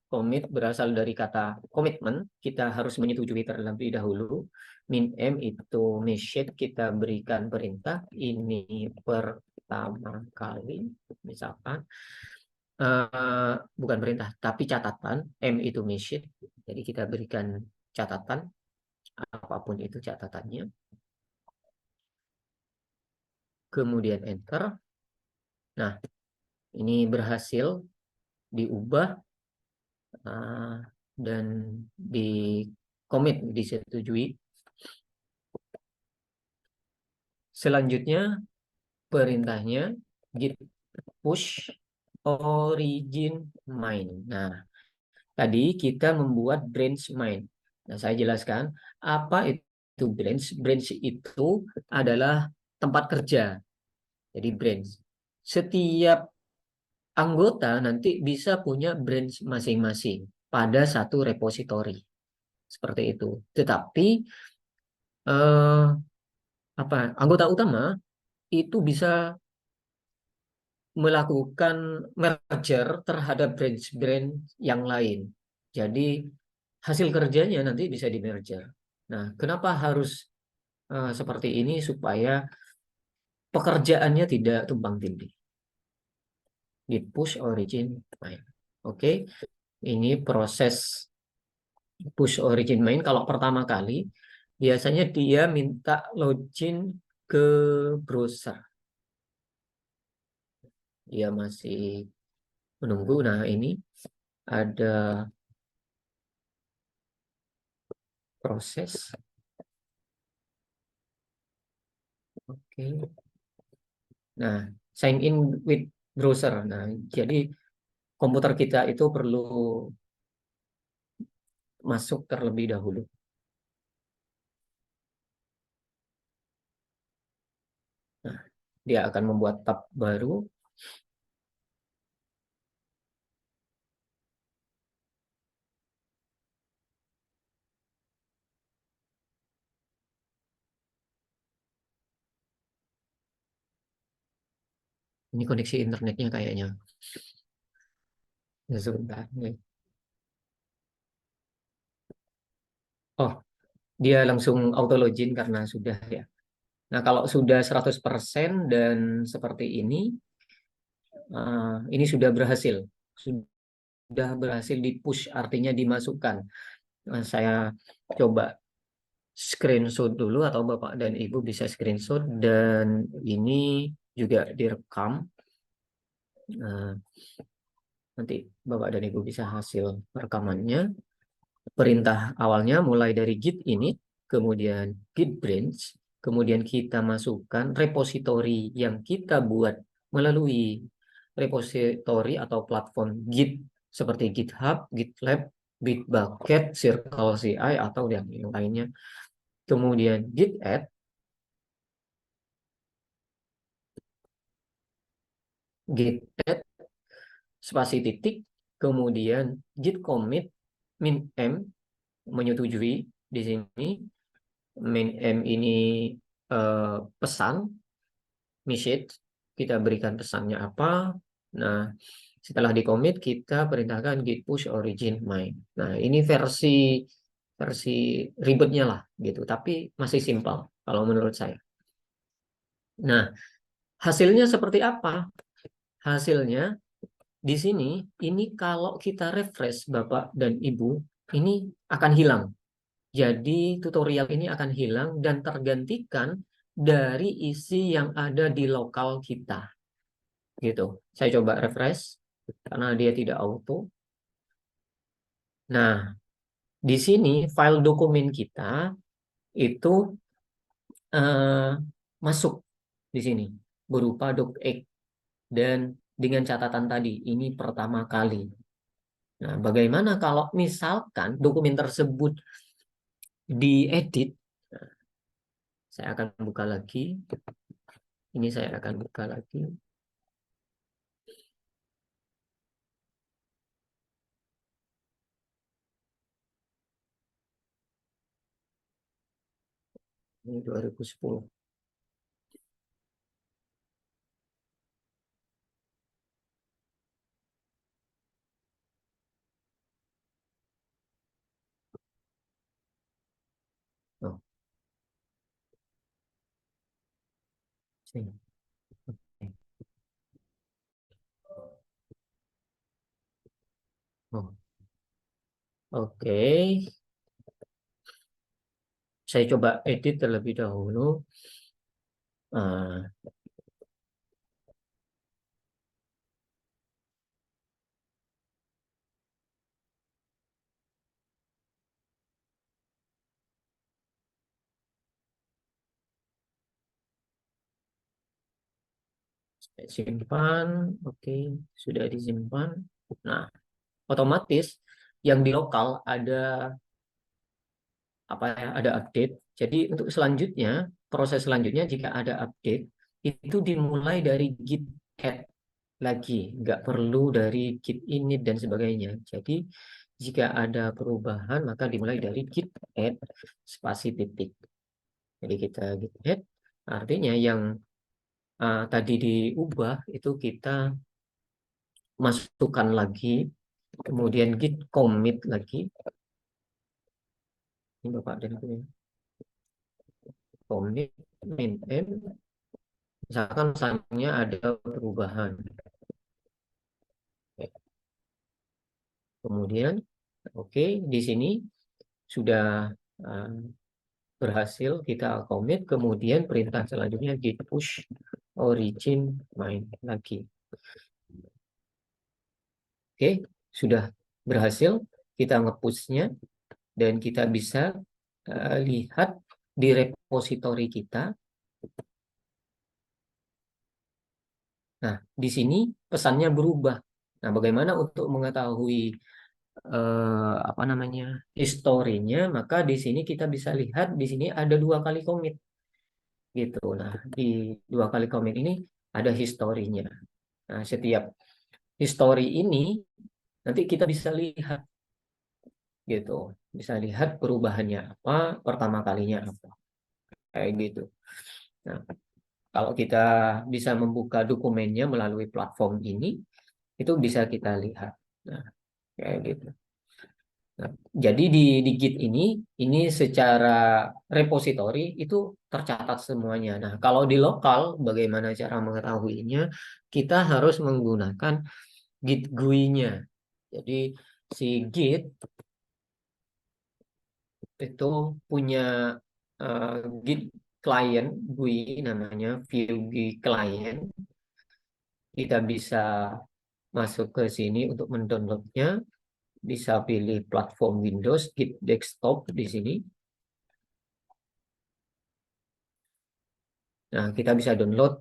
Commit berasal dari kata komitmen. Kita harus menyetujui terlebih dahulu. Min M itu message, kita berikan perintah ini pertama kali, misalkan. bukan perintah, tapi catatan. M itu message. Jadi kita berikan catatan, apapun itu catatannya. Kemudian enter. Nah, ini berhasil diubah dan di commit, disetujui. Selanjutnya perintahnya git push origin main. Nah, tadi kita membuat branch main. Nah, saya jelaskan apa itu branch. Branch itu adalah tempat kerja. Jadi branch. Setiap anggota nanti bisa punya branch masing-masing pada satu repositori. Seperti itu. Tetapi anggota utama itu bisa melakukan merger terhadap branch-branch yang lain. Jadi hasil kerjanya nanti bisa di merger. Nah, kenapa harus seperti ini supaya pekerjaannya tidak tumpang tindih? Git push origin main. Oke, ini proses push origin main. Kalau pertama kali biasanya dia minta login ke browser. Dia masih menunggu. Nah, ini ada proses. Oke. Nah, sign in with browser. Nah, jadi komputer kita itu perlu masuk terlebih dahulu. Nah, dia akan membuat tab baru. Ini koneksi internetnya kayaknya. Ya, sebentar. Oh, dia langsung auto login karena sudah ya. Nah, kalau sudah 100% dan seperti ini sudah berhasil. Sudah berhasil di-push, artinya dimasukkan. Nah, saya coba screenshot dulu atau Bapak dan Ibu bisa screenshot dan ini juga direkam. Nanti Bapak dan Ibu bisa hasil rekamannya. Perintah awalnya mulai dari git init, kemudian git branch, kemudian kita masukkan repositori yang kita buat melalui repositori atau platform Git seperti GitHub, GitLab, Bitbucket, Circle CI atau yang lainnya. Kemudian git add, spasi titik, kemudian git commit min m menyetujui di sini. Min m ini pesan message, kita berikan pesannya apa. Nah, setelah di commit kita perintahkan git push origin main. Nah, ini versi ribetnya lah gitu, tapi masih simpel kalau menurut saya. Nah, hasilnya seperti apa? Hasilnya di sini, ini kalau kita refresh Bapak dan Ibu, ini akan hilang. Jadi tutorial ini akan hilang dan tergantikan dari isi yang ada di lokal kita. Gitu. Saya coba refresh karena dia tidak auto. Nah, di sini file dokumen kita itu masuk di sini berupa docx dan dengan catatan tadi ini pertama kali. Nah, bagaimana kalau misalkan dokumen tersebut diedit? Nah, saya akan buka lagi. Ini saya akan buka lagi. Ini 2010. Oh, sini. Oke, saya coba edit terlebih dahulu. Ah, saya simpan, oke, sudah disimpan. Nah, otomatis yang di lokal ada apa ya? Ada update. Jadi untuk selanjutnya, proses selanjutnya jika ada update itu dimulai dari git add lagi, nggak perlu dari git init dan sebagainya. Jadi jika ada perubahan maka dimulai dari git add spasi titik. Jadi kita git add, artinya yang tadi diubah itu kita masukkan lagi, kemudian git commit lagi. Ini Bapak dan Ibu, commit main end. Misalkan misalnya ada perubahan. Kemudian, oke, di sini sudah berhasil kita commit, kemudian perintah selanjutnya git push origin main lagi. Oke, sudah berhasil kita nge-push-nya dan kita bisa lihat di repositori kita. Nah, di sini pesannya berubah. Nah, bagaimana untuk mengetahui apa namanya historinya? Maka di sini kita bisa lihat di sini ada 2 kali commit gitu. Nah, di 2 kali commit ini ada historinya. Nah, setiap history ini nanti kita bisa lihat gitu, bisa lihat perubahannya apa, pertama kalinya apa, kayak gitu. Nah, kalau kita bisa membuka dokumennya melalui platform ini, itu bisa kita lihat. Nah, kayak gitu. Nah, jadi di Git ini secara repositori itu tercatat semuanya. Nah, kalau di lokal, bagaimana cara mengetahuinya? Kita harus menggunakan Git GUI-nya. Jadi si Git itu punya Git client GUI namanya view GUI client. Kita bisa masuk ke sini untuk mendownloadnya. Bisa pilih platform Windows, Git desktop di sini. Nah, kita bisa download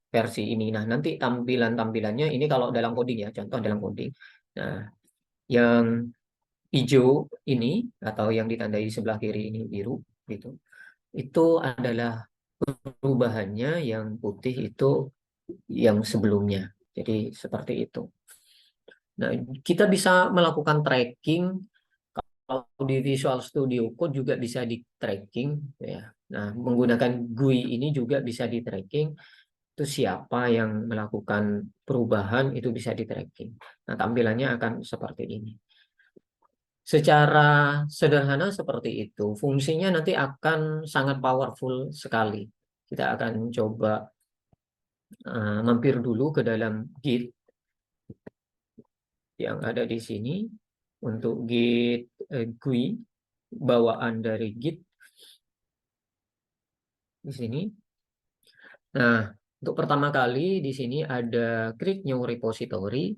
versi ini. Nah, nanti tampilannya ini kalau dalam coding ya, contoh dalam coding. Nah, yang hijau ini atau yang ditandai di sebelah kiri ini biru gitu. Itu adalah perubahannya, yang putih itu yang sebelumnya. Jadi seperti itu. Nah, kita bisa melakukan tracking. Kalau di Visual Studio Code juga bisa di tracking ya. Nah, menggunakan GUI ini juga bisa di tracking. Itu siapa yang melakukan perubahan itu bisa di tracking. Nah, tampilannya akan seperti ini. Secara sederhana seperti itu. Fungsinya nanti akan sangat powerful sekali. Kita akan coba mampir dulu ke dalam Git yang ada di sini untuk Git GUI bawaan dari Git di sini. Nah, untuk pertama kali di sini ada create new repository,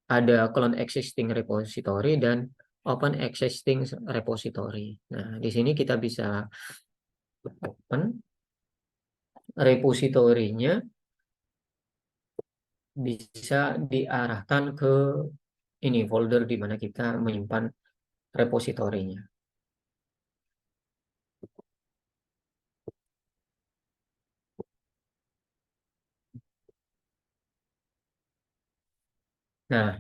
ada clone existing repository dan open existing repository. Nah, di sini kita bisa open repositorinya, bisa diarahkan ke ini folder di mana kita menyimpan repositorinya. Nah,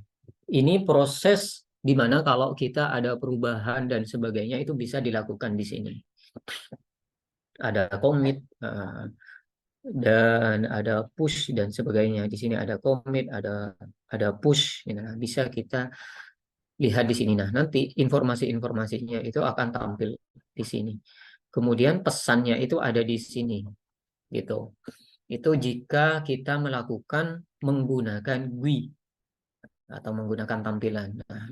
ini proses di mana kalau kita ada perubahan dan sebagainya itu bisa dilakukan di sini. Ada commit dan ada push dan sebagainya. Di sini ada commit, ada push. Nah, bisa kita lihat di sini. Nah, nanti informasi-informasinya itu akan tampil di sini. Kemudian pesannya itu ada di sini, gitu. Itu jika kita melakukan menggunakan GUI. atau menggunakan tampilan. Nah,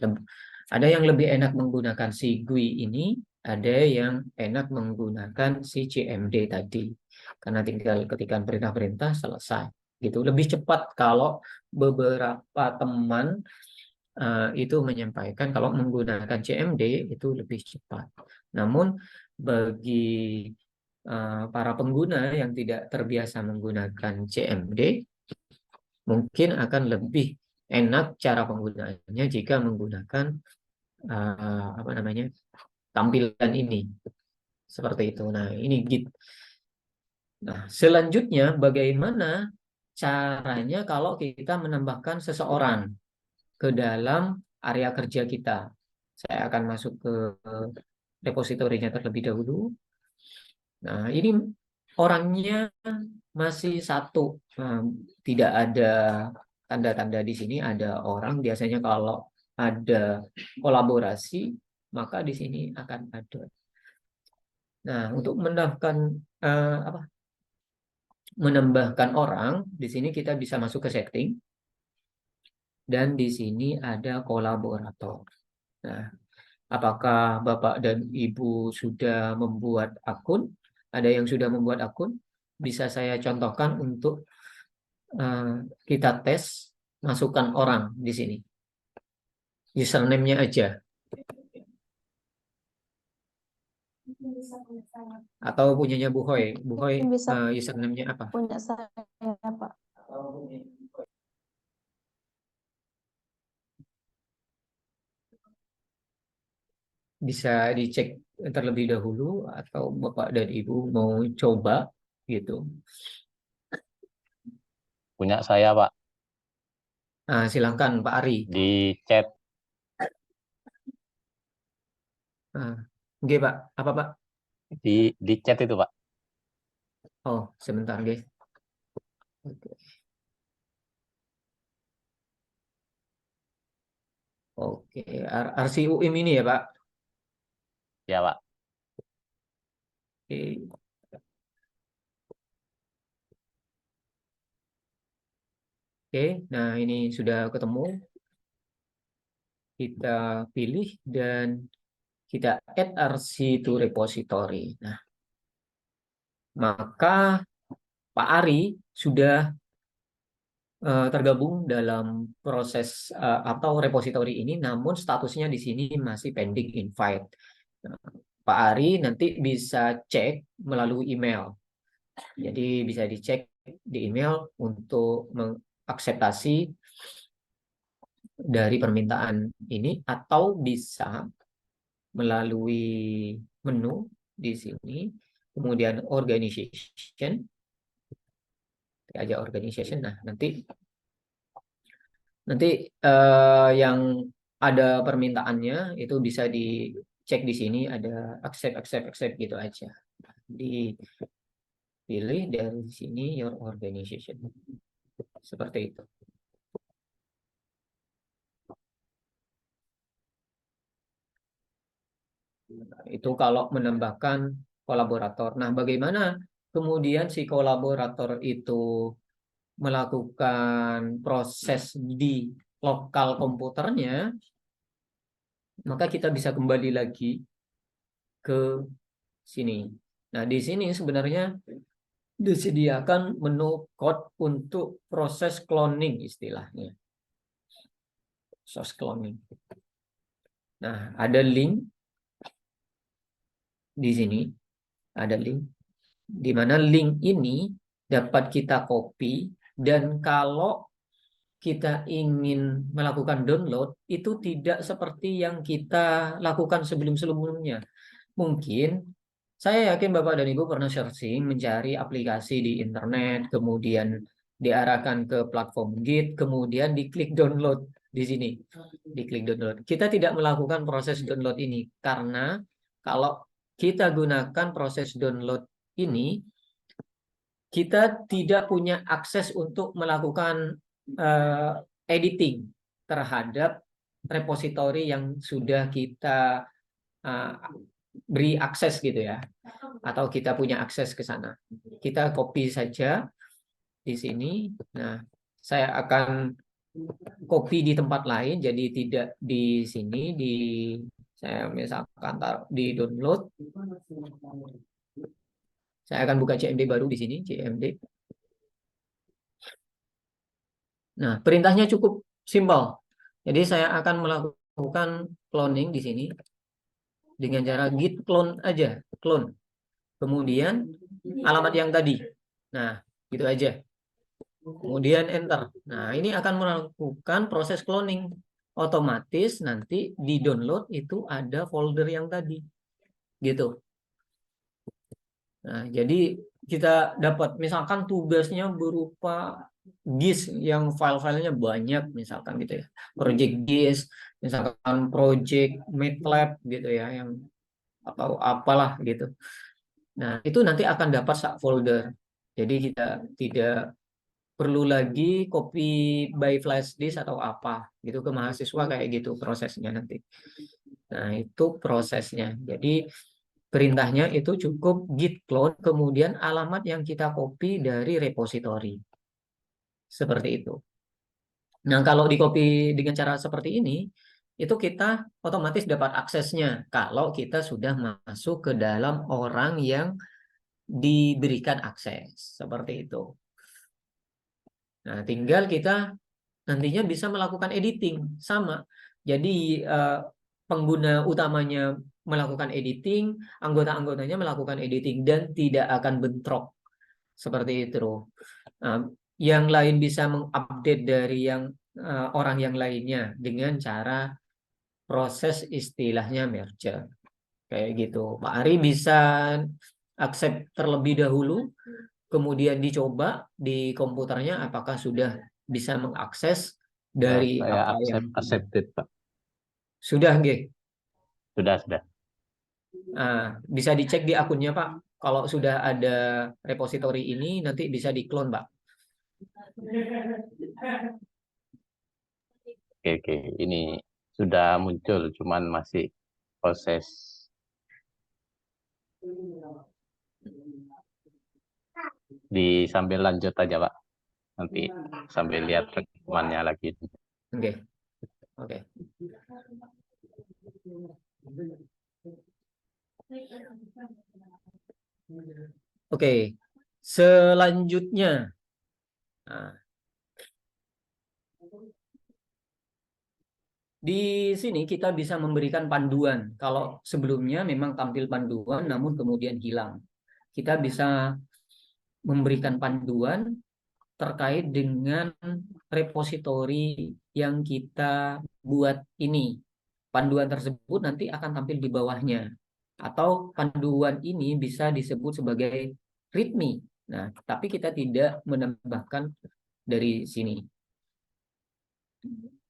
ada yang lebih enak menggunakan si GUI ini, ada yang enak menggunakan si CMD tadi. Karena tinggal ketikkan perintah-perintah selesai. Gitu. Lebih cepat kalau beberapa teman itu menyampaikan kalau menggunakan CMD itu lebih cepat. Namun bagi para pengguna yang tidak terbiasa menggunakan CMD, mungkin akan lebih enak cara penggunaannya jika menggunakan apa namanya tampilan ini seperti itu. Nah, ini Git. Nah, selanjutnya bagaimana caranya kalau kita menambahkan seseorang ke dalam area kerja kita? Saya akan masuk ke repositorinya terlebih dahulu. Nah, ini orangnya masih satu. Nah, tidak ada tanda-tanda di sini ada orang. Biasanya kalau ada kolaborasi, maka di sini akan ada. Nah, untuk menambahkan orang, di sini kita bisa masuk ke setting. Dan di sini ada kolaborator. Nah, apakah Bapak dan Ibu sudah membuat akun? Ada yang sudah membuat akun? Bisa saya contohkan untuk kita tes, masukkan orang di sini. Username-nya aja. Atau punyanya Bu Hoy. Bu Hoy, Bisa username-nya apa? punya saya, Pak. Bisa dicek terlebih dahulu atau Bapak dan Ibu mau coba gitu. Punya saya, Pak. Silakan Pak Ari. Di chat. Oke, Pak. Apa, Pak? Di chat itu, Pak. Oh, sebentar, guys. Oke, RCUIM ini ya, Pak? Ya, Pak. Oke. Oke, nah ini sudah ketemu. Kita pilih dan kita add RC to repository. Nah, maka Pak Ari sudah tergabung dalam proses atau repository ini, namun statusnya di sini masih pending invite. Nah, Pak Ari nanti bisa cek melalui email. Jadi bisa dicek di email untuk mengakseptasi dari permintaan ini, atau bisa melalui menu di sini, kemudian organization, aja organization. Nah, nanti yang ada permintaannya itu bisa dicek di sini, ada accept gitu aja. Dipilih dari sini your organization. Seperti itu. Itu kalau menambahkan kolaborator. Nah, bagaimana kemudian si kolaborator itu melakukan proses di lokal komputernya, maka kita bisa kembali lagi ke sini. Nah, di sini sebenarnya disediakan menu code untuk proses cloning istilahnya. Source cloning. Nah, ada link di sini. Ada link. Di mana link ini dapat kita copy, dan kalau kita ingin melakukan download, itu tidak seperti yang kita lakukan sebelum-sebelumnya. Mungkin, saya yakin Bapak dan Ibu pernah searching, mencari aplikasi di internet, kemudian diarahkan ke platform Git, kemudian diklik download di sini. Diklik download. Kita tidak melakukan proses download ini, karena kalau kita gunakan proses download ini, kita tidak punya akses untuk melakukan editing terhadap repositori yang sudah kita beri akses gitu ya, atau kita punya akses ke sana. Kita copy saja di sini. Nah, saya akan copy di tempat lain, jadi tidak di sini, saya misalkan taruh di download. Saya akan buka CMD baru di sini, CMD. Nah, perintahnya cukup simpel. Jadi saya akan melakukan cloning di sini dengan cara git clone aja, clone. Kemudian alamat yang tadi. Nah, gitu aja. Kemudian enter. Nah, ini akan melakukan proses cloning. Otomatis nanti di download itu ada folder yang tadi. Gitu. Nah, jadi kita dapat misalkan tugasnya berupa GIS yang file-filenya banyak misalkan gitu ya. Project GIS, misalkan project MATLAB gitu ya yang atau apalah gitu. Nah, itu nanti akan dapat sak folder. Jadi kita tidak perlu lagi copy by flash disk atau apa gitu ke mahasiswa kayak gitu prosesnya nanti. Nah, itu prosesnya. Jadi perintahnya itu cukup git clone kemudian alamat yang kita copy dari repository. Seperti itu. Nah, kalau di copy dengan cara seperti ini, itu kita otomatis dapat aksesnya kalau kita sudah masuk ke dalam orang yang diberikan akses. Seperti itu. Nah, tinggal kita nantinya bisa melakukan editing. Sama. Jadi, pengguna utamanya melakukan editing, anggota-anggotanya melakukan editing, dan tidak akan bentrok. Seperti itu. Nah, yang lain bisa mengupdate dari yang orang yang lainnya dengan cara proses istilahnya merger. Kayak gitu. Pak Ari bisa accept terlebih dahulu, kemudian dicoba di komputernya apakah sudah bisa mengakses Ya, dari saya apa yang accepted, Pak. sudah, nggih. Sudah. Nah, bisa dicek di akunnya, Pak. Kalau sudah ada repository ini nanti bisa diklon, Pak. Oke. Ini sudah muncul, cuman masih proses. Sambil lanjut aja, Pak. Nanti sambil lihat rekamannya lagi. Oke. Oke. Oke. Selanjutnya. Nah, di sini kita bisa memberikan panduan. Kalau sebelumnya memang tampil panduan, namun kemudian hilang. Kita bisa memberikan panduan terkait dengan repositori yang kita buat ini. Panduan tersebut nanti akan tampil di bawahnya. Atau panduan ini bisa disebut sebagai readme. Nah, tapi kita tidak menambahkan dari sini.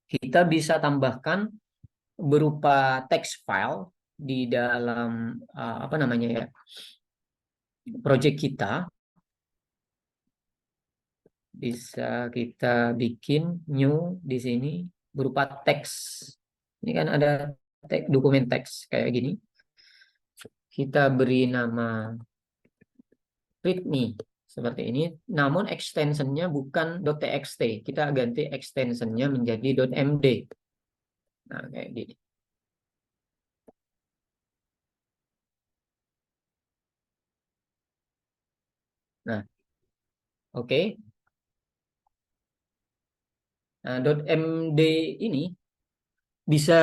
Kita bisa tambahkan berupa text file di dalam apa namanya ya, project kita. Bisa kita bikin new di sini berupa teks. Ini kan ada dokumen teks kayak gini. Kita beri nama readme seperti ini. Namun extensionnya bukan .txt. Kita ganti extensionnya menjadi .md. Nah, kayak gini. Nah, oke. Nah, .md ini bisa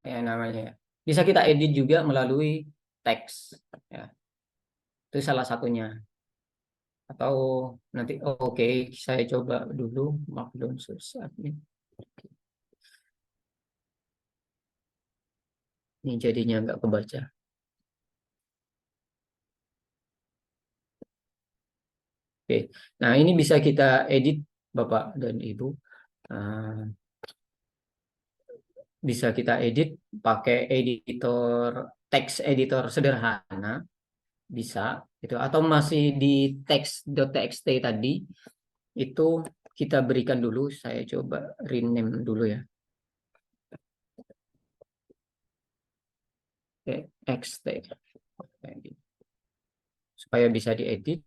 ya namanya ya. Bisa kita edit juga melalui teks ya. Itu salah satunya. Atau nanti oke, saya coba dulu Markdown source admin. Ini jadinya nggak kebaca. Oke, nah ini bisa kita edit Bapak dan Ibu. Bisa kita edit pakai editor teks editor sederhana, bisa itu, atau masih di teks.txt tadi itu kita berikan dulu. Saya coba rename dulu ya. txt supaya bisa diedit.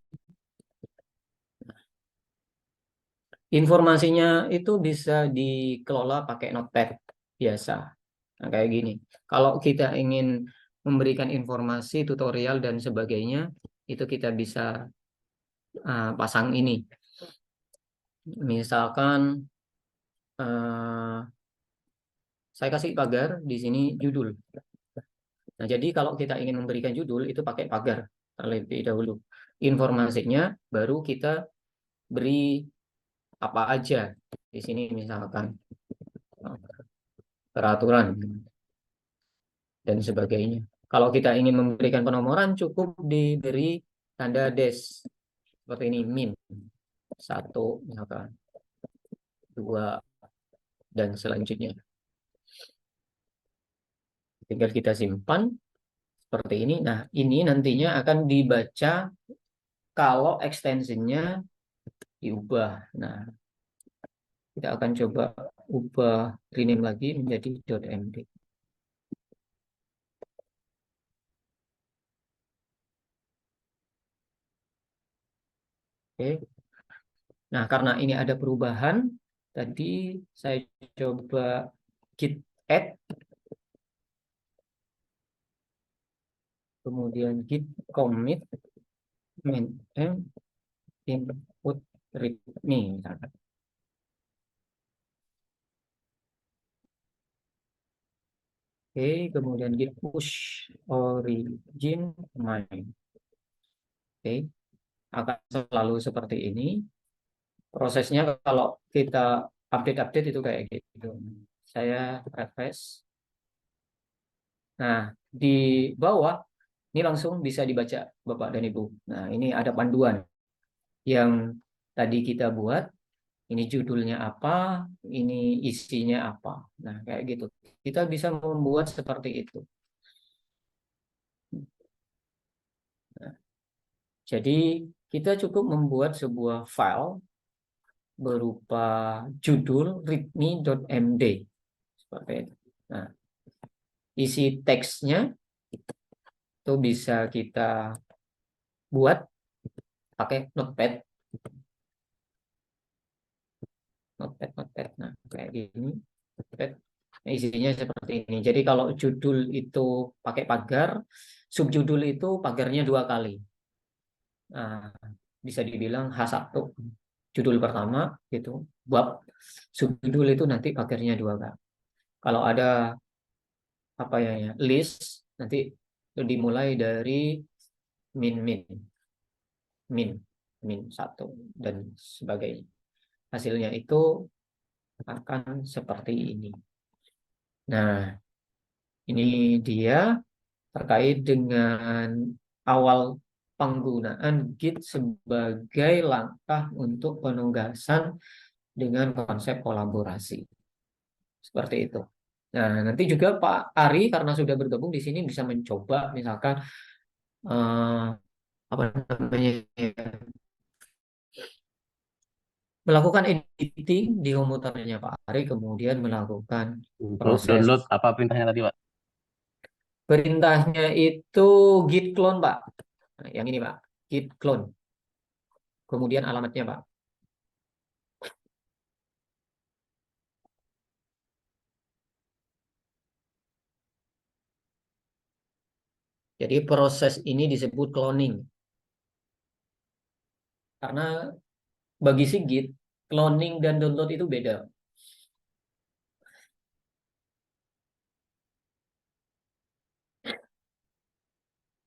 Informasinya itu bisa dikelola pakai notepad biasa. Nah, kayak gini. Kalau kita ingin memberikan informasi, tutorial, dan sebagainya, itu kita bisa pasang ini. Misalkan saya kasih pagar di sini judul. Nah, jadi kalau kita ingin memberikan judul itu pakai pagar terlebih dahulu. Informasinya baru kita beri apa aja di sini, misalkan peraturan dan sebagainya. Kalau kita ingin memberikan penomoran cukup diberi tanda dash seperti ini, min 1 misalkan 2 dan selanjutnya. Tinggal kita simpan seperti ini. Nah, ini nantinya akan dibaca kalau ekstensinya diubah. Nah, kita akan coba ubah rename lagi menjadi .md. Oke. Nah, karena ini ada perubahan, tadi saya coba git add, kemudian git commit, input readme misalkan. Oke, kemudian git push origin main. Oke, akan selalu seperti ini. Prosesnya kalau kita update itu kayak gitu. Saya refresh. Nah, di bawah ini langsung bisa dibaca Bapak dan Ibu. Nah, ini ada panduan yang tadi kita buat. Ini judulnya apa, ini isinya apa. Nah, kayak gitu. Kita bisa membuat seperti itu. Nah, jadi kita cukup membuat sebuah file berupa judul readme.md. Seperti itu. Nah, isi teksnya itu bisa kita buat pakai notepad. Nah, kayak gini. Notepad. Nah, isinya seperti ini. Jadi kalau judul itu pakai pagar, subjudul itu pagarnya 2 kali. Nah, bisa dibilang H1 judul pertama itu bab, subjudul itu nanti pagarnya 2 kali. Kalau ada apa ya, list nanti dimulai dari min 1 dan sebagainya. Hasilnya itu akan seperti ini. Nah, ini dia terkait dengan awal penggunaan Git sebagai langkah untuk penugasan dengan konsep kolaborasi. Seperti itu. Nah, nanti juga Pak Ari karena sudah bergabung di sini bisa mencoba misalkan apa namanya ya, melakukan editing di komputernya Pak Ari, kemudian melakukan Untuk proses download apa perintahnya tadi, Pak? perintahnya itu git clone Pak. Nah, yang ini Pak, git clone. Kemudian alamatnya Pak. Jadi proses ini disebut cloning. Karena bagi si Git, cloning dan download itu beda.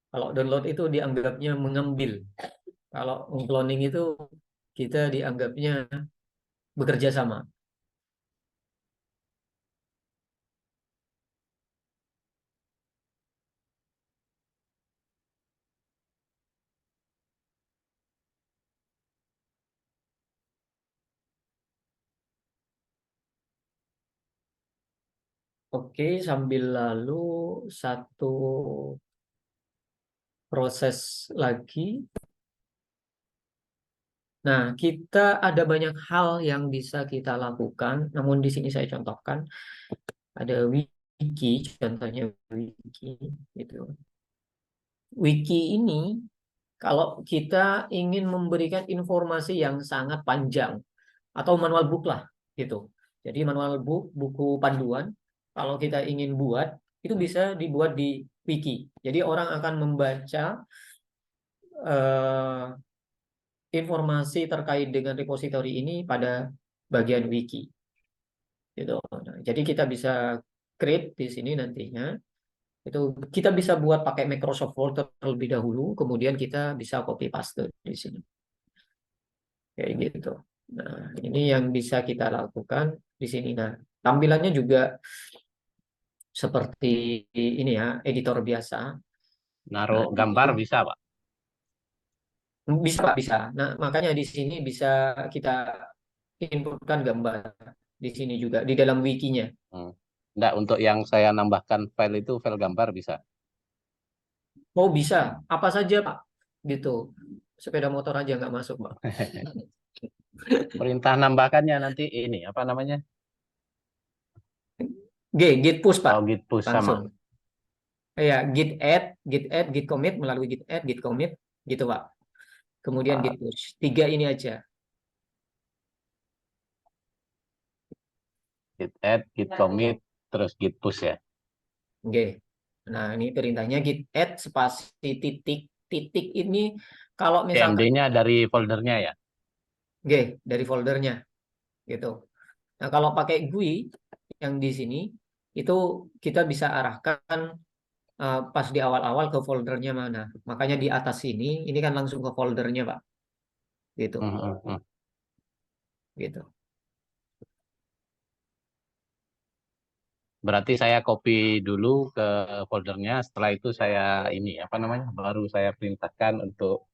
Kalau download itu dianggapnya mengambil. Kalau cloning itu kita dianggapnya bekerja sama. Oke, sambil lalu satu proses lagi. Nah, kita ada banyak hal yang bisa kita lakukan, namun di sini saya contohkan ada wiki, contohnya wiki gitu. Wiki ini kalau kita ingin memberikan informasi yang sangat panjang atau manual book lah gitu. Jadi manual book, buku panduan, kalau kita ingin buat itu bisa dibuat di wiki. Jadi orang akan membaca eh, informasi terkait dengan repository ini pada bagian wiki gitu. Nah, jadi kita bisa create di sini nantinya itu kita bisa buat pakai Microsoft Word terlebih dahulu, kemudian kita bisa copy paste di sini kayak gitu. Nah, ini yang bisa kita lakukan di sini. Nah, tampilannya juga seperti ini ya, editor biasa. Nah, Naruh gambar bisa, Pak. bisa Pak, bisa. Nah, makanya di sini bisa kita inputkan gambar di sini juga di dalam wikinya. Hmm. Nggak, untuk yang saya nambahkan file itu file gambar bisa. Oh, bisa. Apa saja, Pak? Gitu. Sepeda motor aja nggak masuk, Pak. Perintah nambahkannya nanti ini apa namanya? Git push, Pak. Oh, git push sama. Langsung. Ya, git add, git commit melalui git add, git commit gitu, Pak. Kemudian git push. 3 ini aja. Git add, git commit, terus git push ya. Oke. Nah, ini perintahnya git add spasi titik. Titik ini kalau misalkan CMD-nya dari foldernya ya. oke, dari foldernya gitu. Nah, kalau pakai GUI yang di sini itu kita bisa arahkan pas di awal-awal ke foldernya mana. Makanya di atas ini kan langsung ke foldernya, Pak. Gitu. Hmm, hmm, hmm. Gitu. Berarti saya copy dulu ke foldernya, setelah itu saya ini apa namanya? Baru saya perintahkan untuk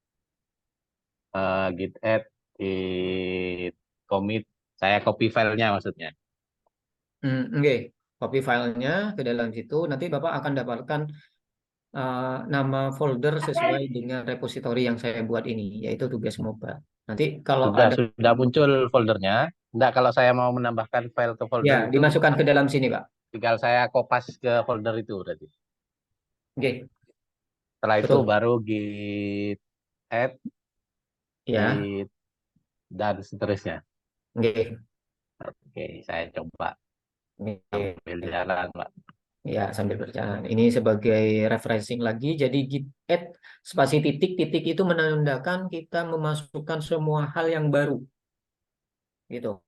git add, git commit. Saya copy filenya maksudnya. Oke. Copy filenya ke dalam situ. Nanti Bapak akan dapatkan nama folder sesuai dengan repository yang saya buat ini, yaitu tugas MOBA. Nanti kalau Sudah ada sudah muncul foldernya. Enggak, kalau saya mau menambahkan file ke folder ya itu, dimasukkan ke dalam sini, Pak. tinggal saya kopas ke folder itu berarti. Oke, Setelah itu betul. baru git add, Ya, git dan seterusnya. oke. Oke, saya coba Oke. sambil jalan, Pak. Ya, sambil berjalan. Ini sebagai refreshing lagi. Jadi git add spasi titik, titik itu menandakan kita memasukkan semua hal yang baru. Gitu.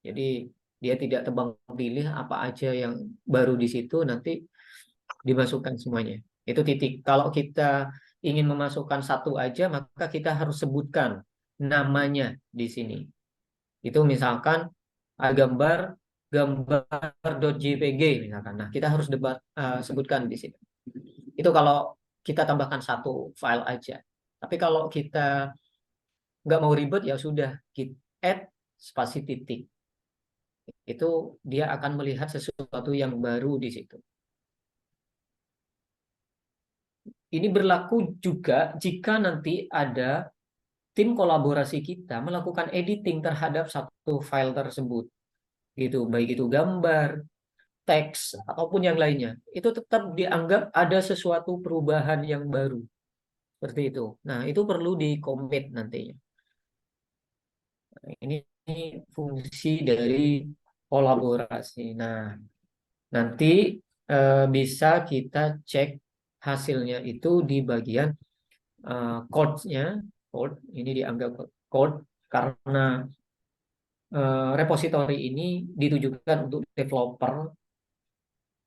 Jadi dia tidak tebang pilih apa aja yang baru di situ, nanti dimasukkan semuanya. Itu titik. Kalau kita ingin memasukkan satu aja, maka kita harus sebutkan namanya di sini. Itu misalkan ada gambar.jpg misalkan. Nah, kita harus sebutkan di sini. Itu kalau kita tambahkan satu file aja. Tapi kalau kita nggak mau ribet ya sudah git add spasi titik. Itu dia akan melihat sesuatu yang baru di situ. Ini berlaku juga jika nanti ada tim kolaborasi kita melakukan editing terhadap satu file tersebut. Gitu, baik itu gambar, teks, ataupun yang lainnya. Itu tetap dianggap ada sesuatu perubahan yang baru. Seperti itu. Nah, itu perlu di-commit nantinya. Nah, ini fungsi dari kolaborasi. Nah, nanti bisa kita cek hasilnya itu di bagian code-nya. Code ini dianggap code karena repository ini ditujukan untuk developer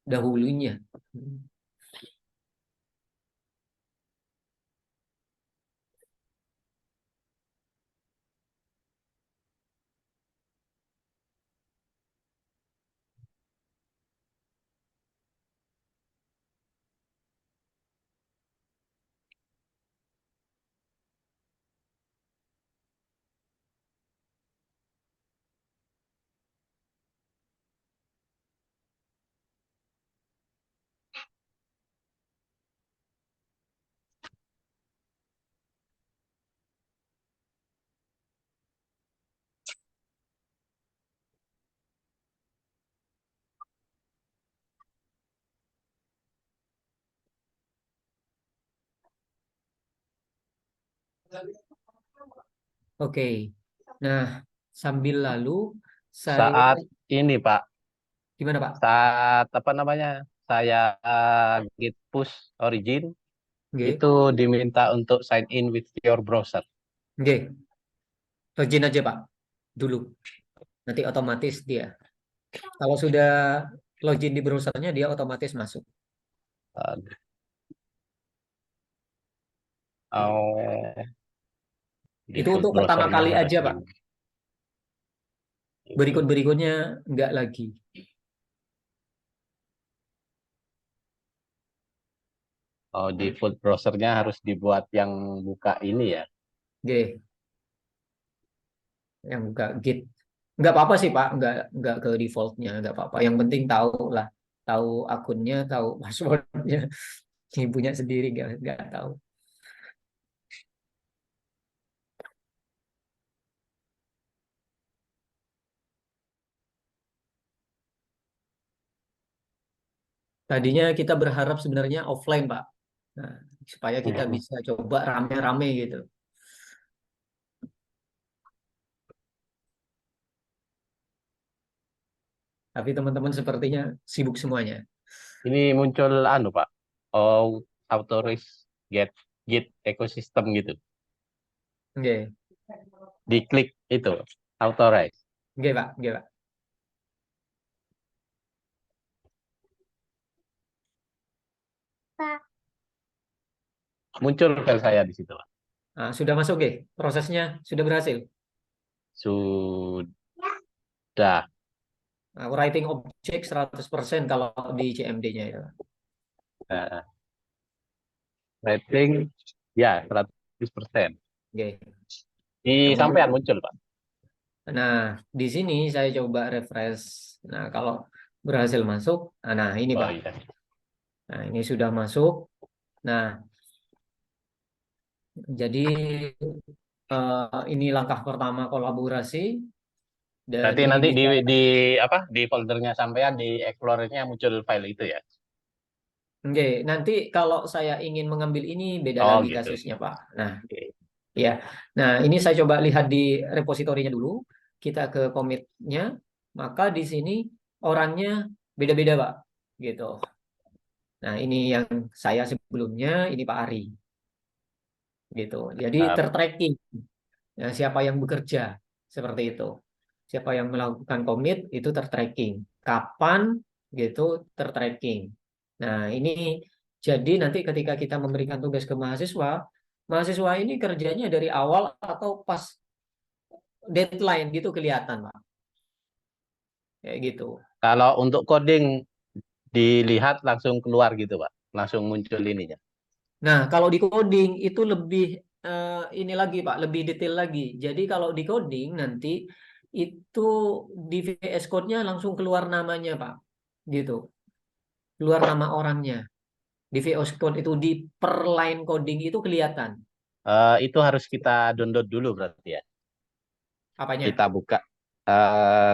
dahulunya. Oke. Nah, Sambil lalu saya Saat ini Pak, gimana Pak? saat apa namanya? Saya git push origin Oke, itu diminta untuk sign in with your browser. oke. Login aja Pak dulu. Nanti otomatis dia. Kalau sudah login di browsernya dia otomatis masuk. Uh, oh, Itu default untuk pertama browsernya kali harus aja Pak. ini. Gitu. Berikut-berikutnya enggak lagi. Oh, default browsernya harus dibuat yang buka ini ya. Oke, yang enggak Git. Enggak apa-apa sih Pak, enggak ke defaultnya, enggak apa-apa. Yang penting tahu lah, tahu akunnya, tahu passwordnya. Yang punya sendiri enggak tahu. Tadinya kita berharap sebenarnya offline Pak. Nah, supaya kita bisa coba rame-rame gitu. Tapi teman-teman sepertinya sibuk semuanya. Ini muncul anu Pak. Oh, authorize get git ekosistem gitu. Oke, Diklik itu, authorize. oke Pak, oke Pak. Muncul file saya di situ Pak. Nah, sudah masuk oke? Prosesnya sudah berhasil. Sudah. Nah, writing object 100% kalau di CMD-nya ya. Uh, rating ya 100%. Oke. Di sampean muncul Pak. Nah, di sini saya coba refresh. Nah, kalau berhasil masuk, nah ini Oh Pak. iya. Nah, ini sudah masuk. Nah, jadi ini langkah pertama kolaborasi Berarti dari nanti di apa di foldernya sampean di Explorer-nya muncul file itu ya. Oke, nanti kalau saya ingin mengambil ini beda Oh lagi gitu. kasusnya, Pak. Nah, Oke. ya. Nah, ini saya coba lihat di repositorinya dulu. Kita ke commit-nya, maka di sini orangnya beda-beda, Pak. Gitu. Nah, ini yang saya sebelumnya, ini Pak Ari. Gitu. Jadi tertracking. Nah, siapa yang bekerja seperti itu. Siapa yang melakukan commit itu tertracking. Kapan gitu tertracking. Nah, ini jadi nanti ketika kita memberikan tugas ke mahasiswa, mahasiswa ini kerjanya dari awal atau pas deadline gitu kelihatan, Pak. Kayak gitu. Kalau untuk coding dilihat langsung keluar gitu Pak. Langsung muncul ininya. Nah, kalau di coding itu lebih ini lagi, Pak, lebih detail lagi. Jadi kalau di coding nanti itu di VS Code-nya langsung keluar namanya, Pak. Gitu. Keluar nama orangnya. Di VS Code itu di per line coding itu kelihatan. Itu harus kita download dulu berarti ya. Apanya? Kita buka.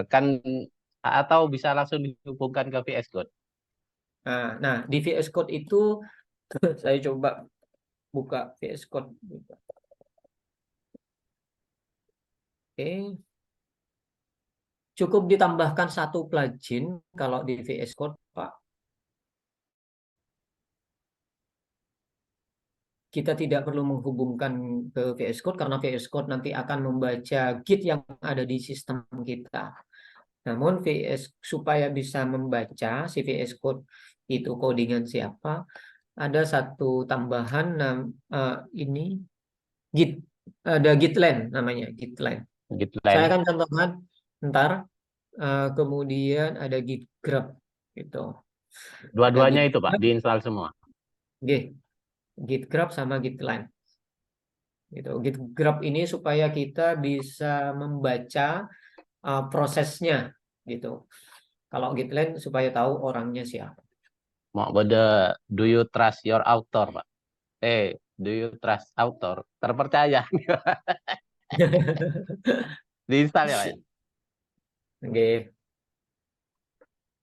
Kan atau bisa langsung dihubungkan ke VS Code. Nah, di VS Code itu saya coba buka VS Code. Oke. Cukup ditambahkan satu plugin kalau di VS Code, Pak. Kita tidak perlu menghubungkan ke VS Code karena VS Code nanti akan membaca Git yang ada di sistem kita. Namun VS supaya bisa membaca si VS Code itu codingan siapa, ada satu tambahan ini Git, ada Gitland namanya Gitland. Saya akan contohkan ntar, kemudian ada Git grub gitu. Dua-duanya itu Pak, diinstal semua. Oke. Git grub sama Gitland. Gitu. Git grub ini supaya kita bisa membaca prosesnya gitu. Kalau Gitland supaya tahu orangnya siapa. Mau do you trust your author Pak? Do you trust author? Terpercaya. Diinstal ya Pak ya? Oke.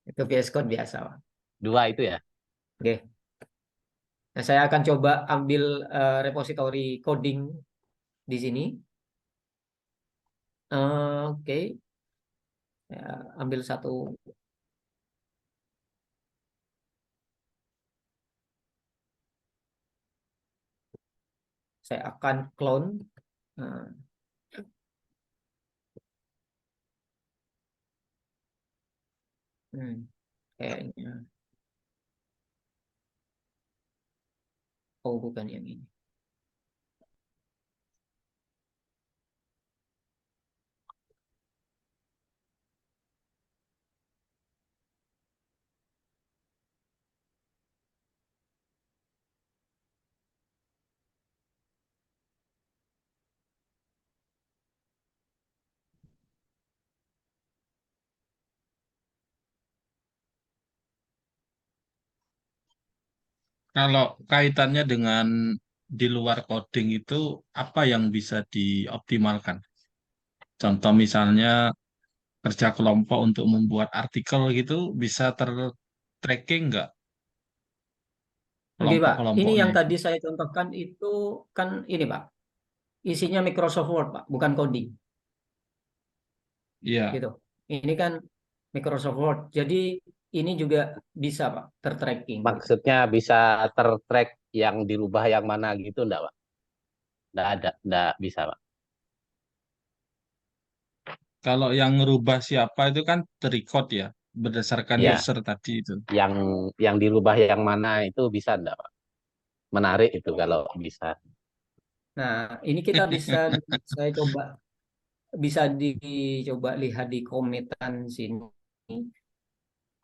Itu VS Code biasa, Pak. Dua itu ya? Oke. Nah, saya akan coba ambil repository coding di sini. Oke. Ya, ambil satu. Saya akan clone. Nah, kayaknya. Oh, bukan yang ini. Kalau kaitannya dengan di luar coding itu apa yang bisa dioptimalkan? Contoh misalnya kerja kelompok untuk membuat artikel gitu bisa ter-tracking nggak Oke, Pak. Ini kelompok-kelompoknya yang itu? tadi saya contohkan itu kan ini, Pak. Isinya Microsoft Word, Pak, bukan coding. Iya. Gitu. Ini kan Microsoft Word. Jadi ini juga bisa, Pak, tertracking gitu. Maksudnya bisa tertrack yang dirubah yang mana gitu enggak, Pak? Enggak bisa, Pak. Kalau yang ngerubah siapa itu kan terrecord ya, berdasarkan Ya, user tadi itu. yang dirubah yang mana itu bisa enggak, Pak? Menarik itu kalau bisa. Nah, ini kita saya coba bisa dicoba lihat di komitan sini.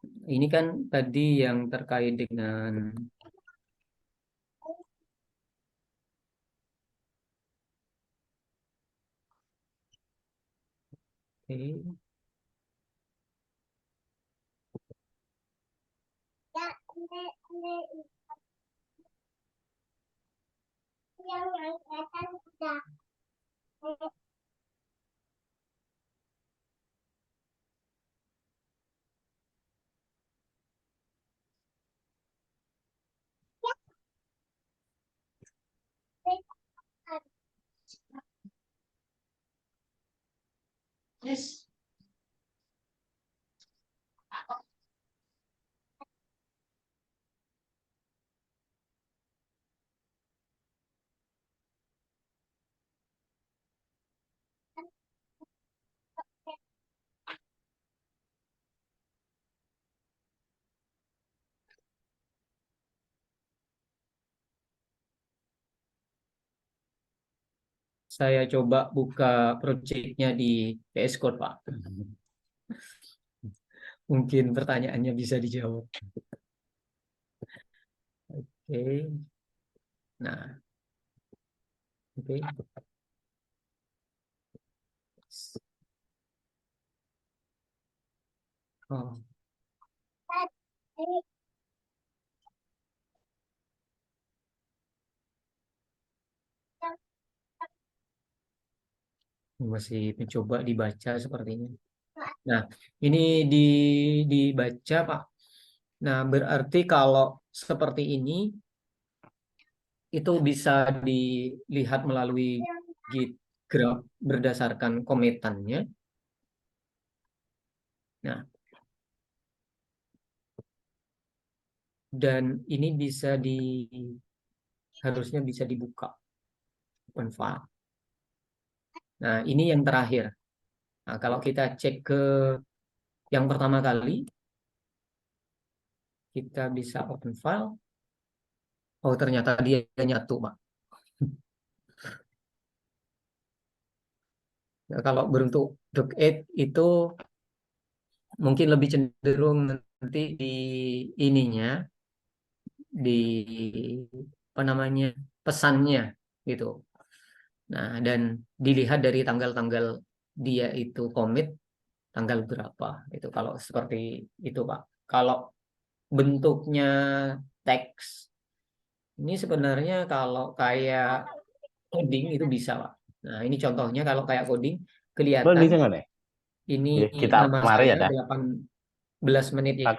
Ini kan tadi yang terkait dengan oke. Saya coba buka projectnya di VS Code, Pak. Mungkin pertanyaannya bisa dijawab. Oke. Nah, oke. Oh, masih mencoba dibaca sepertinya. Nah, ini dibaca, Pak. Nah, berarti kalau seperti ini itu bisa dilihat melalui Git graph berdasarkan komitannya. Nah, dan ini harusnya bisa dibuka open file. Nah, ini yang terakhir. Nah, kalau kita cek ke yang pertama kali, kita bisa open file. Oh, ternyata dia nyatu, Pak. Nah, kalau bentuk doc8 itu mungkin lebih cenderung nanti di ininya, di apa namanya, pesannya gitu. Nah, dan dilihat dari tanggal-tanggal dia itu commit tanggal berapa itu kalau seperti itu, Pak. Kalau bentuknya teks ini sebenarnya kalau kayak coding itu bisa, Pak. Nah, ini contohnya kalau kayak coding Lo kelihatan di sini nih. ini Kita nama mari saya ya dah. 18 menit ya.